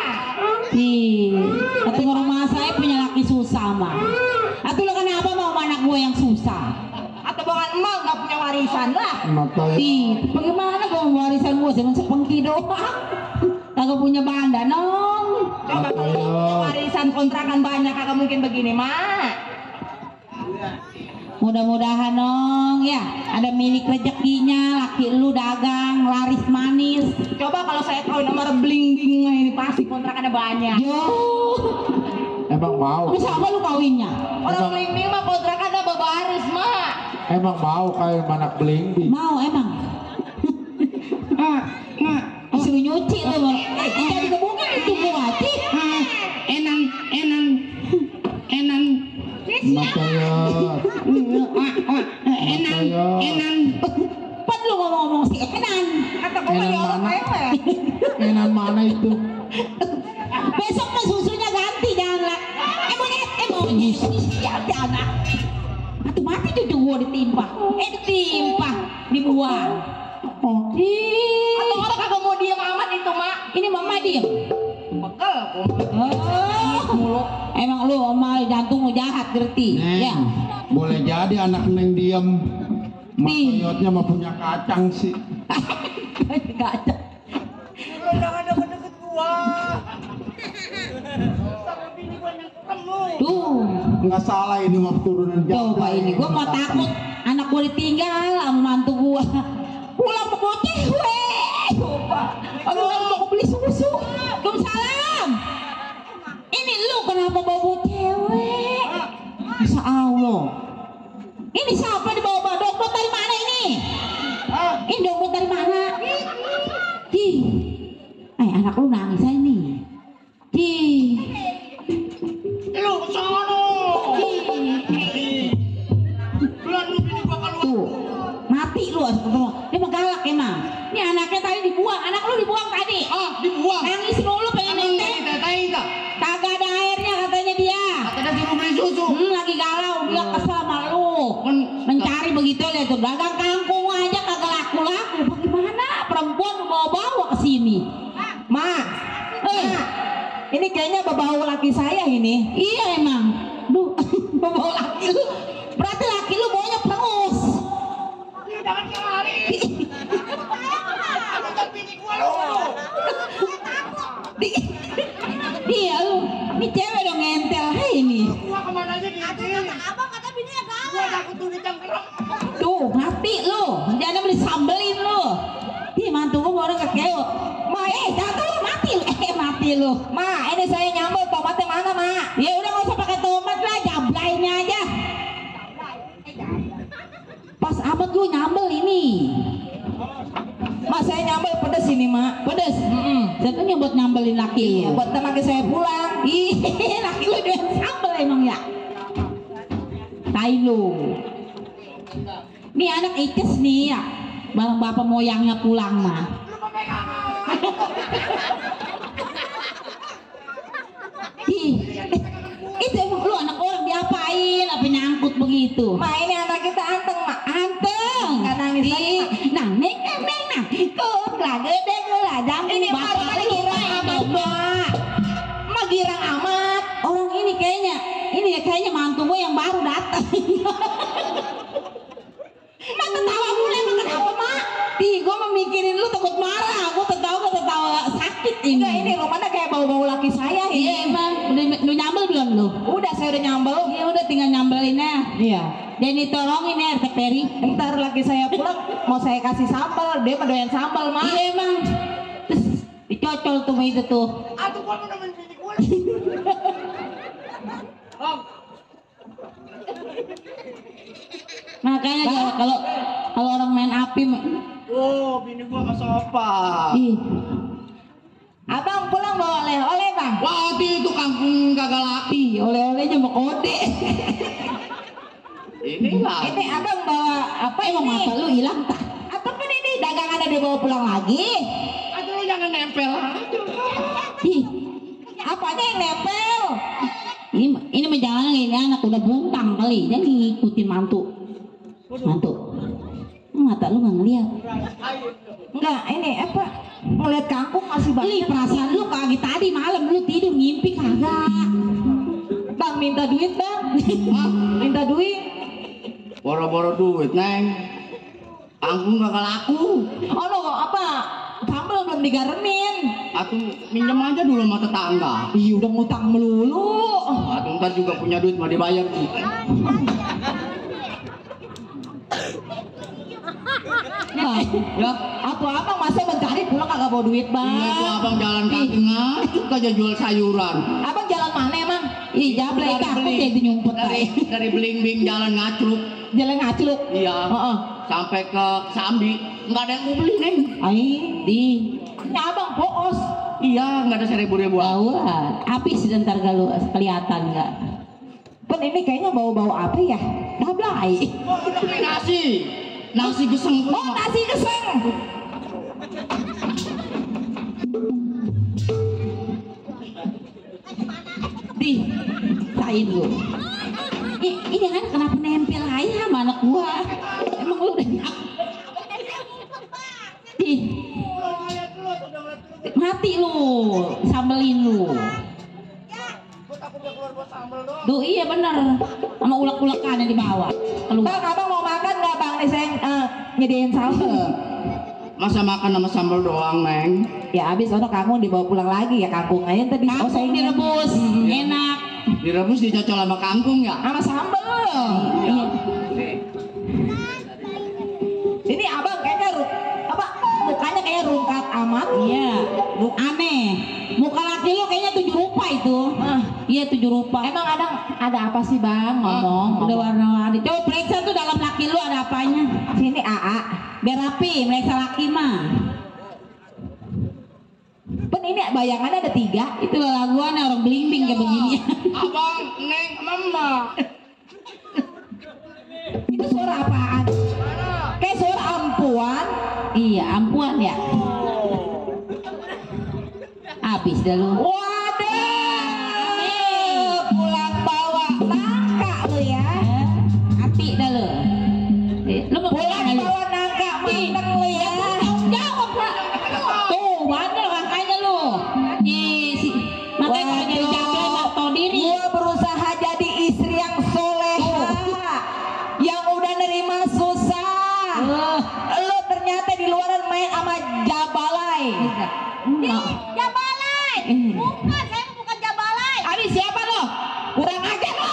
Ih, atau rumah saya punya laki susah mah. Atau lo kenapa mau anak gue yang susah? Atau bahkan emak nggak punya warisan lah. Ih, bagaimana gue mau warisan gue cuma sepengki doang. Kagak punya banda nong. Coba warisan kontrakan banyak kagak mungkin begini mak. Mudah-mudahan nong ya ada milik rezekinya, laki lu dagang laris manis. Coba kalau saya kawin sama rebling ini pasti kontrakannya banyak. Yo, Emang mau? Bisa apa lu kawinnya? Emang- Orang Blimbing mah kontrakannya babaris mah. Emang mau kayak anak Blimbing? Mau emang. Disuruh nyuci tuh bang. Jadi kebukin itu buati. Enang Matayat. enang Pan lu ngomong-ngomong si Enan. Kata gue Enan ya orang mana? lewe. Enan mana itu? Besok mah susunya ganti jangan lah. Monyet. Jangan. Atuh mati cucu gua ditimpa. Dibuang. Atau orang kagak mau diem amat itu mak. Ini mama diem. Bekel. Emang lu oma jantung lu jahat ngerti? Neng, Ya. boleh jadi anak Neng diem. Nih. Makayotnya mah punya kacang sih. Gak ada. Lu jangan deket-deket gua. Sampai bini gua nyengkrem lu. Tuh. Nggak salah ini mah turunan Coba ini gua mau takut anak gua ditinggal sama mantu gua. Pulang mau bawa cewek. Coba. Aduh mau beli susu. Waalaikumsalam. Ini lu kenapa bawa cewek? Masya Allah. Ini siapa dibawa dompet dari mana ini? Ini dompet dari mana? Anak lu nangis aja nih. Lu sono. Bulan lu bini gua keluar. Tuh, mati lu ketemu. Dia mah galak emang. Ini anaknya tadi dibuang, anak lu dibuang tadi. Dibuang. Nangis mulu pengen nenteng. Ditatain tak? Kagak ada airnya katanya dia. Katanya suruh beli susu. Lagi galau, dia kesel sama lu. Mencari begitu dia tuh dagang kangkung aja kagak laku-laku. Bagaimana perempuan bawa-bawa ke sini? Ma, ini kayaknya bau laki saya ini. Iya emang. Duh, bau laki lu. Berarti laki lu baunya perengus. Jangan kemari. Aku kan bini gua lu. Iya lu, ini cewek dong ngentel hai ini. Gua kemana aja diatin. Abang kata bininya galak. Gua takut tuh dicengkeram. Tuh, mati lu. Jangan beli sambelin lu. Ih, mantu gua orang kekeo. Ma, jatuh lu mati lu. Mati lu. Ma, ini saya nyambel tomatnya mana, Ma? Ya udah nggak usah pakai tomat lah, jablainnya aja. Pas amat lu nyambel ini. Ma, saya nyambel pedes ini, Ma. Pedes. Jatuhnya buat nyambelin laki lu. Buat tenaga saya pulang. Ih, laki lu dia sambel emang ya. Tai lu. Nih anak ikes nih ya. Barang bapak moyangnya pulang mah. Ih, itu emang lu anak orang diapain? Apa nyangkut begitu? Ma ini anak kita anteng, Ma. Anteng. Nggak nangis lagi, Ma. Nang, kok lah gede lah. Ini bapak lagi girang amat, Ma girang amat. Orang ini kayaknya mantu gue yang baru datang. Ma ketawa mulu emang kenapa, Ma? Gue memikirin lu takut marah. Gue ketawa sakit ini. Enggak, ini rumahnya kayak bau-bau laki saya ini. Iya emang. Udah nyambel belum lu? Udah, saya udah nyambel. Iya udah tinggal nyambelinnya. Iya. Dan ditolongin ya RT Peri. Ntar laki saya pulang mau saya kasih sambal. Dia mah doyan sambal, Ma. Iya emang. Terus dicocol tuh sama itu tuh. Aduh, gua mau nemenin bini gua. Makanya kalau orang main api Oh, bini gua nggak sopan. ih. Abang pulang bawa oleh-oleh, Bang. wah itu kampung kagak laku. Oleh-olehnya mau kode. Inilah Ini abang bawa apa emang mata lu hilang tak? Ataupun ini dagangannya dia bawa pulang lagi? aduh lu jangan nempel aja. Ih, apanya yang nempel? Ini menjalan ini anak udah bungkang kali, dia ngikutin mantu. Mata lu nggak ngeliat? Enggak, ini apa? Ngeliat kangkung masih banyak. Perasaan lu kagak tadi malam lu tidur ngimpi kagak? Bang minta duit, Bang. Minta duit. Boro-boro duit neng, kampung kagak laku. Oh lo apa? Sambal belum digaremin. Aku minjem aja dulu sama tetangga. Ih udah ngutang melulu. Aku ntar juga punya duit mau dibayar nih. Nah, Ya, atau abang masa mencari pulang kagak bawa duit, Bang? iya tuh abang jalan kaki ngajak aja jual sayuran. Abang jalan mana emang? Ih, jablay takut jadi nyumpet dari Belimbing jalan Ngacruk. Jalan Ngacruk. Iya. Heeh. Sampai ke Sambi, nggak ada yang mau beli, Neng. Ai, di nyabang poos. Iya, nggak ada 1.000 Bauan, habis sebentar galu kelihatan nggak? Kan ini kayaknya bau-bau apa ya? Dablay. Oh, udah beli nasi geseng. Oh, nasi geseng. Di, sain lu. Ini kan kenapa nempel aja sama anak gua? Emang lu udah Ih, mati lu, sambelin lu. Duh iya bener, sama ulek-ulekan yang dibawa. Bang, abang mau makan nggak bang? Nih saya nyediain sambel. Masa makan sama sambal doang, Neng? Ya abis ono kangkung dibawa pulang lagi ya kangkung aja tadi. Oh saya direbus, enak. Direbus dicocol sama kangkung ya? Sama sambel. Iya. Ini abang kayaknya mukanya kayak rungkat amat. Iya. Aneh. Muka laki lu kayaknya 7 rupa itu. Iya 7 rupa. Emang ada apa sih bang ngomong? Udah warna-warni. Coba periksa tuh dalam laki lu ada apanya. Sini AA. Biar rapi mereka laki mah. Pen ini bayangannya ada 3. Itu laguannya orang Belimbing kayak begini. Abang, Neng, Mama. Itu suara apaan? Kayak suara ampuan. Iya ampuan ya. Habis dah lu. Waduh, pulang bawa nangka lu ya. Hati dah lu. Lu mau pulang bawa nangka mateng lu ya. Jawab lah. Tuh, bandel makanya lu. Makanya kalau jadi jablay nggak tahu diri. Gua berusaha jadi istri yang soleha, yang udah nerima susah. Lu ternyata di luaran main sama jabalay. Jabalay. Bukan, saya bukan jabalay. Habis siapa lo? Kurang ajar lo.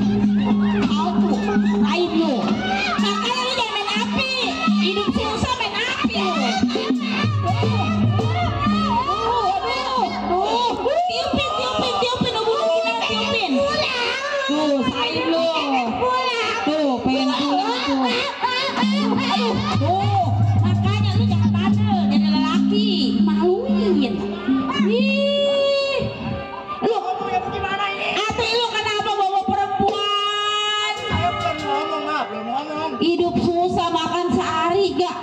Auto, lain lo. Makanya lu jangan main api. Hidup susah main api lo. Tiupin, tiupin. Tuh, sain lo. Tuh, pengen pulang tuh. Tuh, makanya lu jangan bandel, jadi lelaki, maluin. Ih, lu Gimana ini? hati lu kenapa bawa perempuan? Saya belum ngomong. Hidup susah makan sehari gak?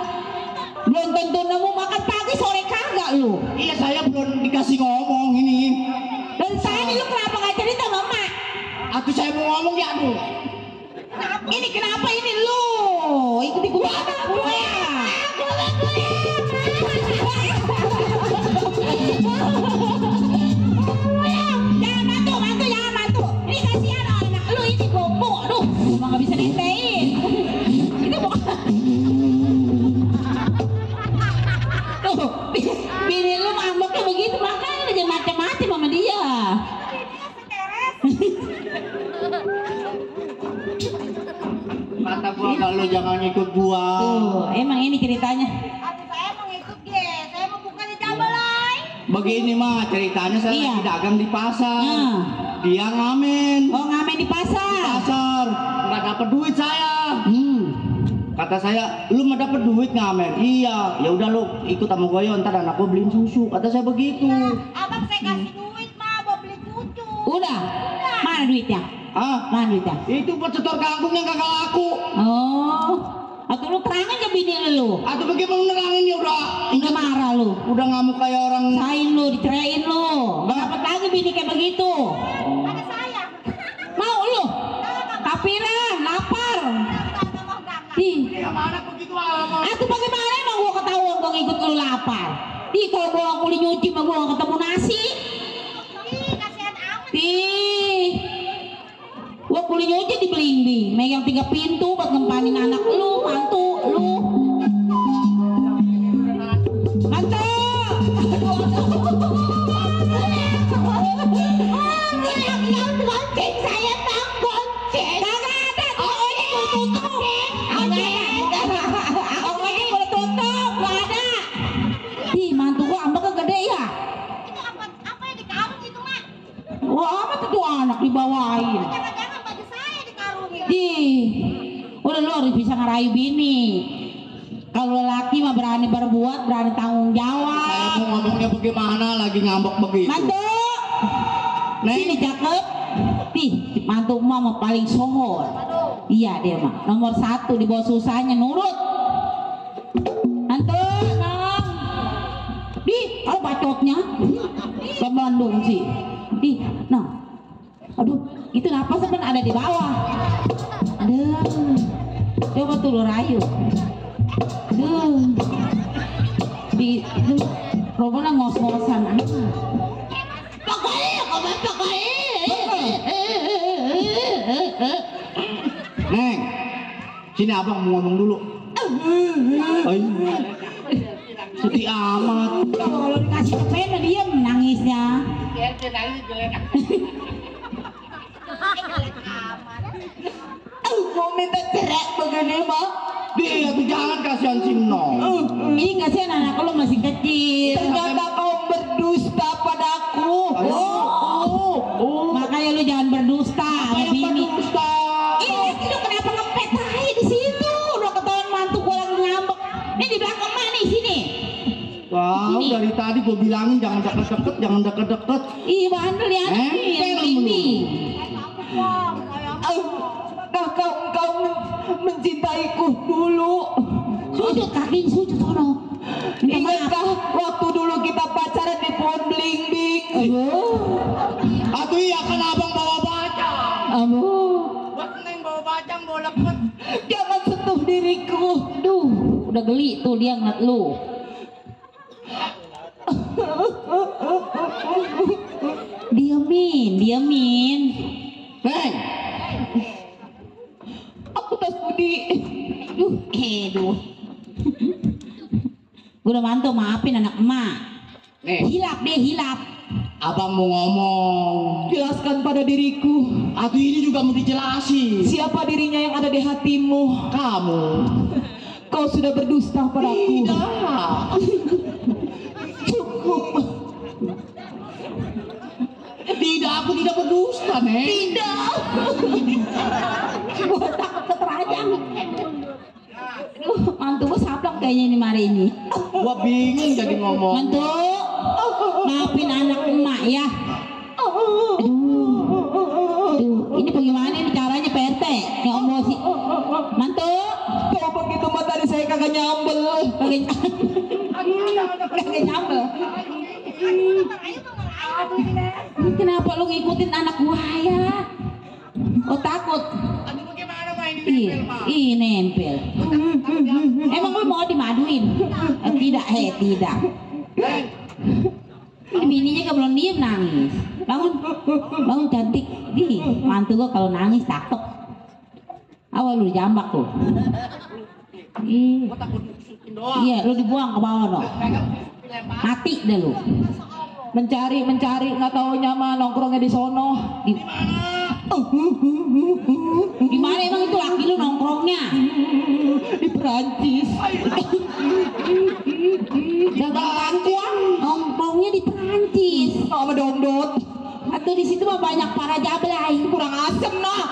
Belum tentu nemu makan pagi sore kagak lu. Iya, saya belum dikasih ngomong ini. Dan saya ini lu kenapa gak cerita sama emak? Atuh saya mau ngomong ya, aduh. Ini kenapa ini lu? Ikuti gua Jangan bantu. Ini kasihan anak lu ini gombong. Aduh, emang gak bisa ditein. Itu bukan. Tuh, bini lu ngambeknya begitu, makanya lu jangan macam-macam sama dia. Kata gua kalau jangan ikut gua. Tuh, emang ini ceritanya. Saya mau ngikut dia. Saya mau bukannya jabalay. Begini mah ceritanya, saya Iya. lagi dagang di pasar. Nah. Dia ngamen Oh, ngamen di pasar. pasar, nggak dapet duit saya. Kata saya, lu mah dapet duit ngamen. Iya, ya udah lu ikut sama gua ya, ntar anak gua beliin susu. Kata saya begitu. Abang saya kasih duit mah buat beli cucu. Udah. Mana duitnya? Ah, Mana duitnya? itu buat setor kangkung yang kagak laku. Oh. Atau lu terangin ke bini lu. Atau bagaimana nerangin ya udah. Udah marah lu. Udah ngamuk kayak orang. Sain lu, diceraiin lu. Gak dapet lagi bini kayak begitu. Ada saya. Mau lu? Kapiran, lapar. Ih, Yang mana begitu amat? aku bagaimana emang gua ketahuan gua ngikut lu lapar. Ih, kalau gua kuli nyuci mah gua gak ketemu nasi. Ih, kasihan amat. Ih, gua kuli nyuci di Belimbing, megang 3 pintu buat ngempanin anak lu, mantu lu. Mantu. Gonceng saya bang, gonceng. Kagak ada, tuh ojek gua tutup. Ojek gua tutup, gak ada. Ih, mantu gua ambek Aduh anak dibawain. Jangan-jangan baju saya dikarungin. Udah lu harus bisa ngerayu bini. Kalau laki mah berani berbuat, berani tanggung jawab. Saya mau ngomongnya bagaimana lagi ngambek begitu. Mantu, sini cakep. Nih, mantu mama paling sohor. Iya dia mah nomor 1 di bawah susahnya nurut. Mantu, nang. Kalau bacotnya, ke Bandung sih. Nah, aduh, itu napas kan ada di bawah. Aduh, coba tuh lu rayu. Itu Robona ngos-ngosan. Neng, sini abang mau ngomong dulu. Sedih amat. Kalau dikasih pena diem nangisnya. Mau minta cerai begini mah. Dia tuh jangan kasihan si Nong. Ini kasihan anak lo masih kecil. Ternyata kau berdusta padaku. Makanya lu jangan berdusta. Bini. Ini lu kenapa ngepet aja di situ? Udah ketahuan mantu gua lagi ngambek. Ini di belakang mana sini? Wow, Sini. dari tadi gue bilangin jangan deket-deket, jangan deket-deket. Ih, bandel ya anak ini yang bimbing. Kakak engkau mencintaiku dulu. Sujud kaki, sujud sono. Ingatkah waktu dulu kita pacaran di pohon belimbing? Atuh iya kan abang bawa bacang. Buat neng bawa bacang, bawa lepet. Jangan sentuh diriku. Duh, udah geli tuh dia ngeliat lu. Diamin. Neng, Aku tas budi. Duh. Udah mantu maafin anak emak. nih, Hilap. abang mau ngomong. Jelaskan pada diriku, Atuh ini juga mau dijelasin. siapa dirinya yang ada di hatimu. Kamu. Kau sudah berdusta padaku. Tidak. Cukup. Tidak, aku tidak berdusta, Neng. Tidak. Gua takut keterajang. Aduh, mantu gua sablak kayaknya ini mari ini. Gua bingung jadi ngomong. Mantu, maafin anak emak ya. Aduh, ini bagaimana nih caranya PRT? Yang emosi. Mantu, Kau begitu mah tadi saya kagak nyambel. kagak nyambel. Kenapa lu ngikutin anak gua ya? Oh takut. Ih nempel. Emang lu mau dimaduin? Tidak. Ini bininya kan belum diem nangis. Bangun cantik. Mantu gua kalau nangis takut. Awal lu jambak tuh. Iya, lu dibuang ke bawah dong. Mati deh lu. Mencari nggak taunya mah nongkrongnya di sono. Di mana emang itu laki lu nongkrongnya? Di Perancis. Dagang pangkuan nongkrongnya di Perancis. Sama dongdot. Atau di situ mah banyak para jablay. Kurang asem nah.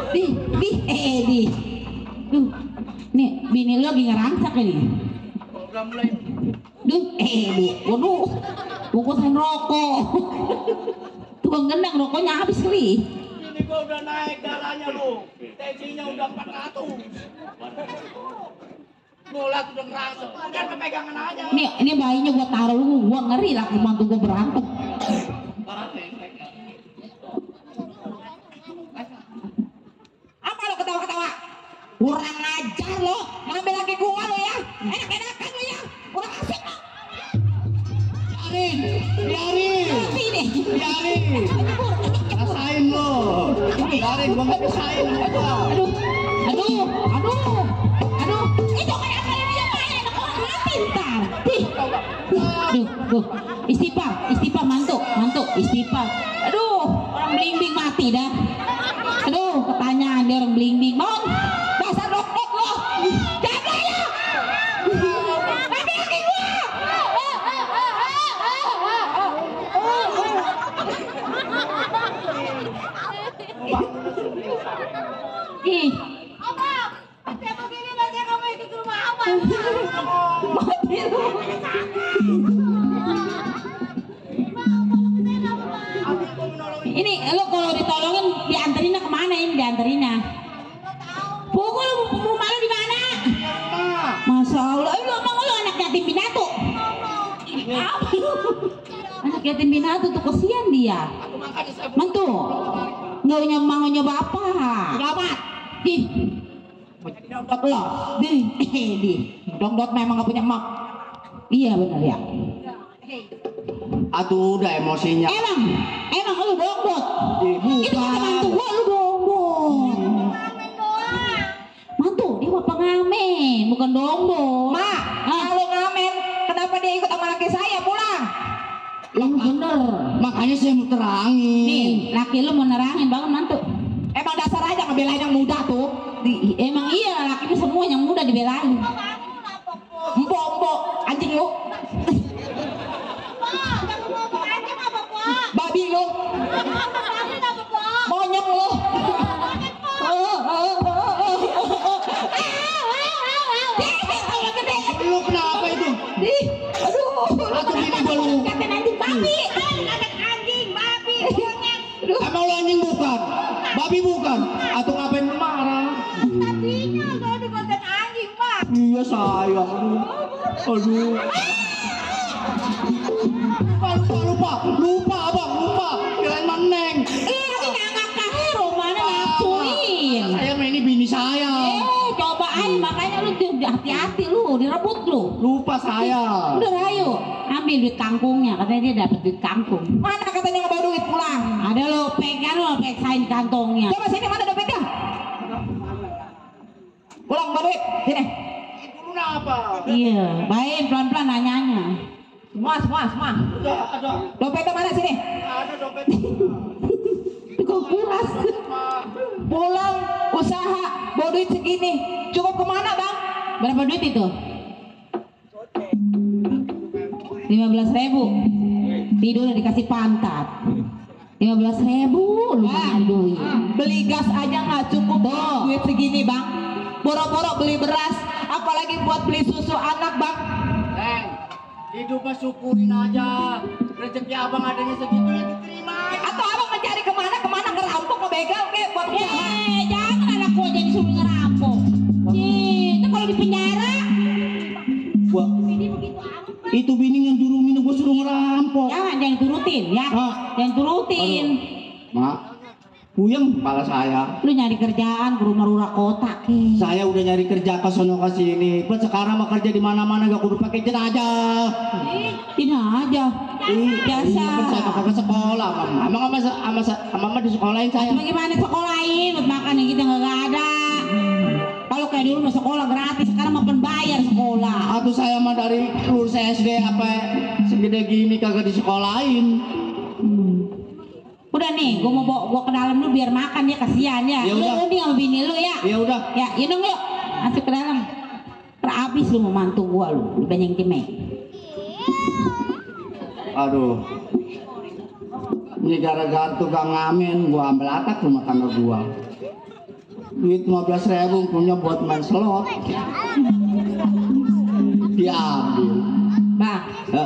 Di. Duh, nih bini lu lagi ngerangsak ini. Waduh, bungkusan rokok. Tukang gendang rokoknya habis kali. Ini gua udah naik darahnya lu. Tensinya udah 400. Bola udah ngerasuk. Udah pegangan aja. Ini bayinya gua taruh lu, gua ngeri lah mantu gua berantem. Apa lo ketawa-ketawa? Kurang ajar lo, ngambil lagi gua lo ya. Enak-enakan lo ya. Kurang asik lo. Biarin. Rasain lo. Biarin, gua nggak bisain. Aduh. Itu kenapa dia main? Orang pintar. Duh. Istighfar mantu, istighfar. Aduh, orang belimbing mati dah. Aduh, pertanyaan dia orang belimbing. Bangun. Mati lu. Ini lo kalau ditolongin dianterin kemana ini dianterin? Pukul rumah lo di mana? Masya Allah, lu emang lo anak yatim piatu? Anak yatim piatu tuh kesian dia. Mantu, nggak punya mangonya bapak. Dapat, di, dok lo, di, dok memang nggak punya mak. Iya benar ya. Aduh udah emosinya. Emang lu dong. Itu Bukan. kata mantu gua lu dong. Mantu dia mah pengamen, bukan dong. Mak, kalau ngamen, kenapa dia ikut sama laki saya pulang? Lu bener. Makanya saya mau terangin. Nih, laki lu mau nerangin banget mantu. Emang dasar aja ngebelain yang muda tuh. Emang iya laki lu semua yang muda dibelain. Empok, anjing lu. Babi lu. Monyet lu. Lu kenapa itu? Atau gini gua lu. Kata anjing babi. Anak anjing, babi, monyet. Emang lu anjing bukan? Babi bukan? Atau ngapain lu marah? Tadinya udah dikatain anjing, Pak. Iya sayang. Aduh. Lupa abang, lupa. Kirain Maneng. Ini ngangkat ke hero mana ngakuin. Saya mah ini bini saya. Coba aja makanya lu tuh hati-hati lu, direbut lu. Lupa saya. Udah ayo, ambil duit kangkungnya, katanya dia dapat duit kangkung. Mana katanya nggak bawa duit pulang? Ada lo pegang lo peksain kantongnya. Coba sini mana dompetnya? Pulang bawa duit, sini. Itu lu kenapa? Iya, baik pelan-pelan nanyanya. Semua. Ada. Dompetnya mana sini? Ada dompet. Kok kuras? Pulang usaha bawa duit segini. Cukup kemana bang? Berapa duit itu? 15.000. Tidur udah dikasih pantat. 15.000 lu makan duit. Beli gas aja nggak cukup Tuh. duit segini bang. Boro-boro beli beras, apalagi buat beli susu anak bang. Hidup mah syukurin aja. Rezeki abang adanya segitu ya diterima aja. Atau abang mencari kemana ngerampok ngebegal kayak buat usaha. Jangan anak gua jadi suruh ngerampok. Itu kalau di penjara. Gua itu bini yang suruh minum gua suruh ngerampok. Jangan turutin ya. Hah? Jangan turutin. Mak, puyeng kepala saya. Lu nyari kerjaan ke rumah-rumah kota ke. Saya udah nyari kerja ke sono ke sini. Pas sekarang mah kerja di mana-mana gak kudu pakai jenazah. Tidak aja. Jasa. Kan saya pakai ke sekolah, Mama. Emang sama di sekolahin saya. Bagaimana sekolahin buat makan yang kita nggak ada. Kalau kayak dulu mah sekolah gratis, sekarang mah bayar sekolah. Atau saya mah dari lulus SD apa segede gini kagak di sekolahin. Udah nih, gua mau bawa ke dalam dulu biar makan ya, kasihan ya. Ya Lu udah. udah sama bini lu ya. Ya udah. Ya, yuk dong yuk. Masuk ke dalam. Terabis lu mau mantu gua lu, dibanding time. Aduh. Ini gara-gara tukang ngamen gua ambil atak rumah tangga gua. Duit 15.000 punya buat main slot. Diambil. Bang,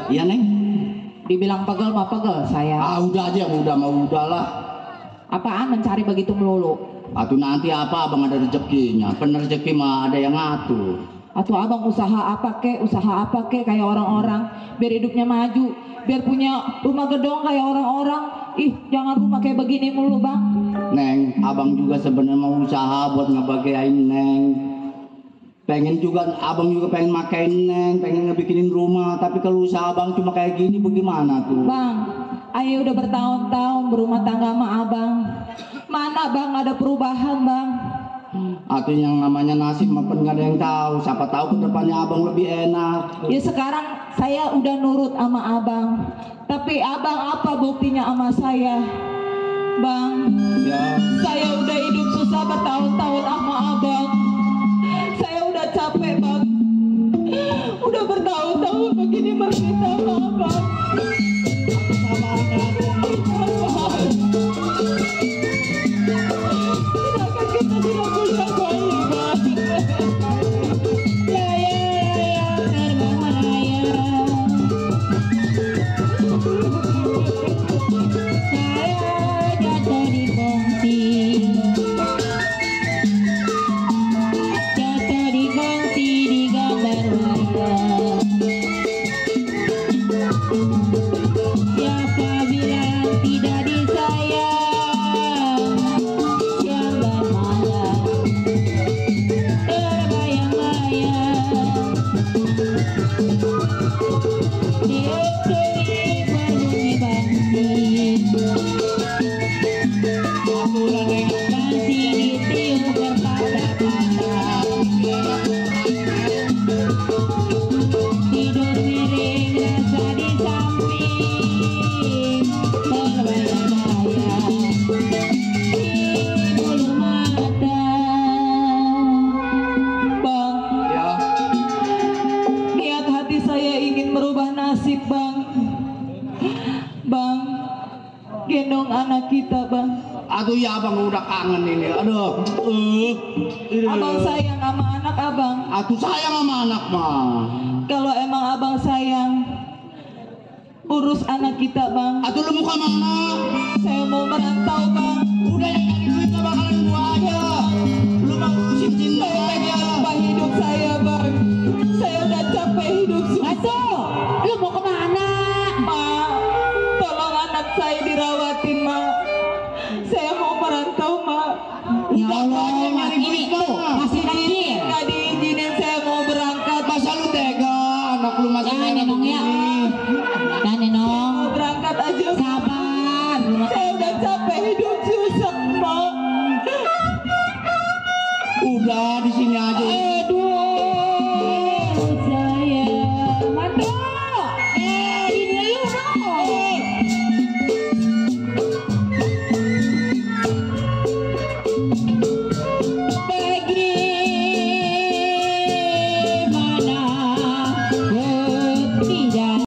Iya Neng. dibilang pegel mah pegel saya. Ah udah aja, udah mau udahlah. Apaan mencari begitu melulu? Atau nanti apa abang ada rezekinya. Bener rezeki mah ada yang ngatur. Atau abang usaha apa kek kayak orang-orang biar hidupnya maju, biar punya rumah gedong kayak orang-orang. Ih, jangan rumah kayak begini mulu bang. Neng, abang juga sebenarnya mau usaha buat ngebahagiain Neng. Pengen juga, abang juga pengen makain Neng, pengen ngebikinin rumah. Tapi kalau usaha abang cuma kayak gini bagaimana tuh? Bang, ayo udah bertahun-tahun berumah tangga sama abang. Mana bang ada perubahan bang? Atau yang namanya nasib mah nggak ada yang tahu. Siapa tahu kedepannya abang lebih enak. Ya sekarang saya udah nurut sama abang. Tapi abang apa buktinya sama saya? Bang, Ya, saya udah hidup susah bertahun-tahun sama abang. Saya udah capek bang. Udah bertahun-tahun begini menderita sama abang. Sedangkan kita tidak punya bayi bang. Atuh ya abang udah kangen ini. Aduh. Abang sayang sama anak abang. Atuh sayang sama anak mah. Kalau emang abang sayang, urus anak kita bang. Atuh lu mau ke mana? Saya mau merantau bang. Udah yang cari duit gak bakalan gua aja. Lu mau urusin cinta Saya aja. pengen ubah hidup saya bang. Saya udah capek hidup susah. Atuh, lu mau kemana? Ma, tolong anak saya dirawatin ma. Saya mau merantau ma. Ya Allah, Mas, ini tuh masih kecil. Gak diizinin saya mau berangkat. Masa lu tega anak lu masih Ya, merah Nenong ya. begini. Dan Nenong, Mau berangkat aja. sabar. Saya udah capek hidup susah ma. Udah di sini aja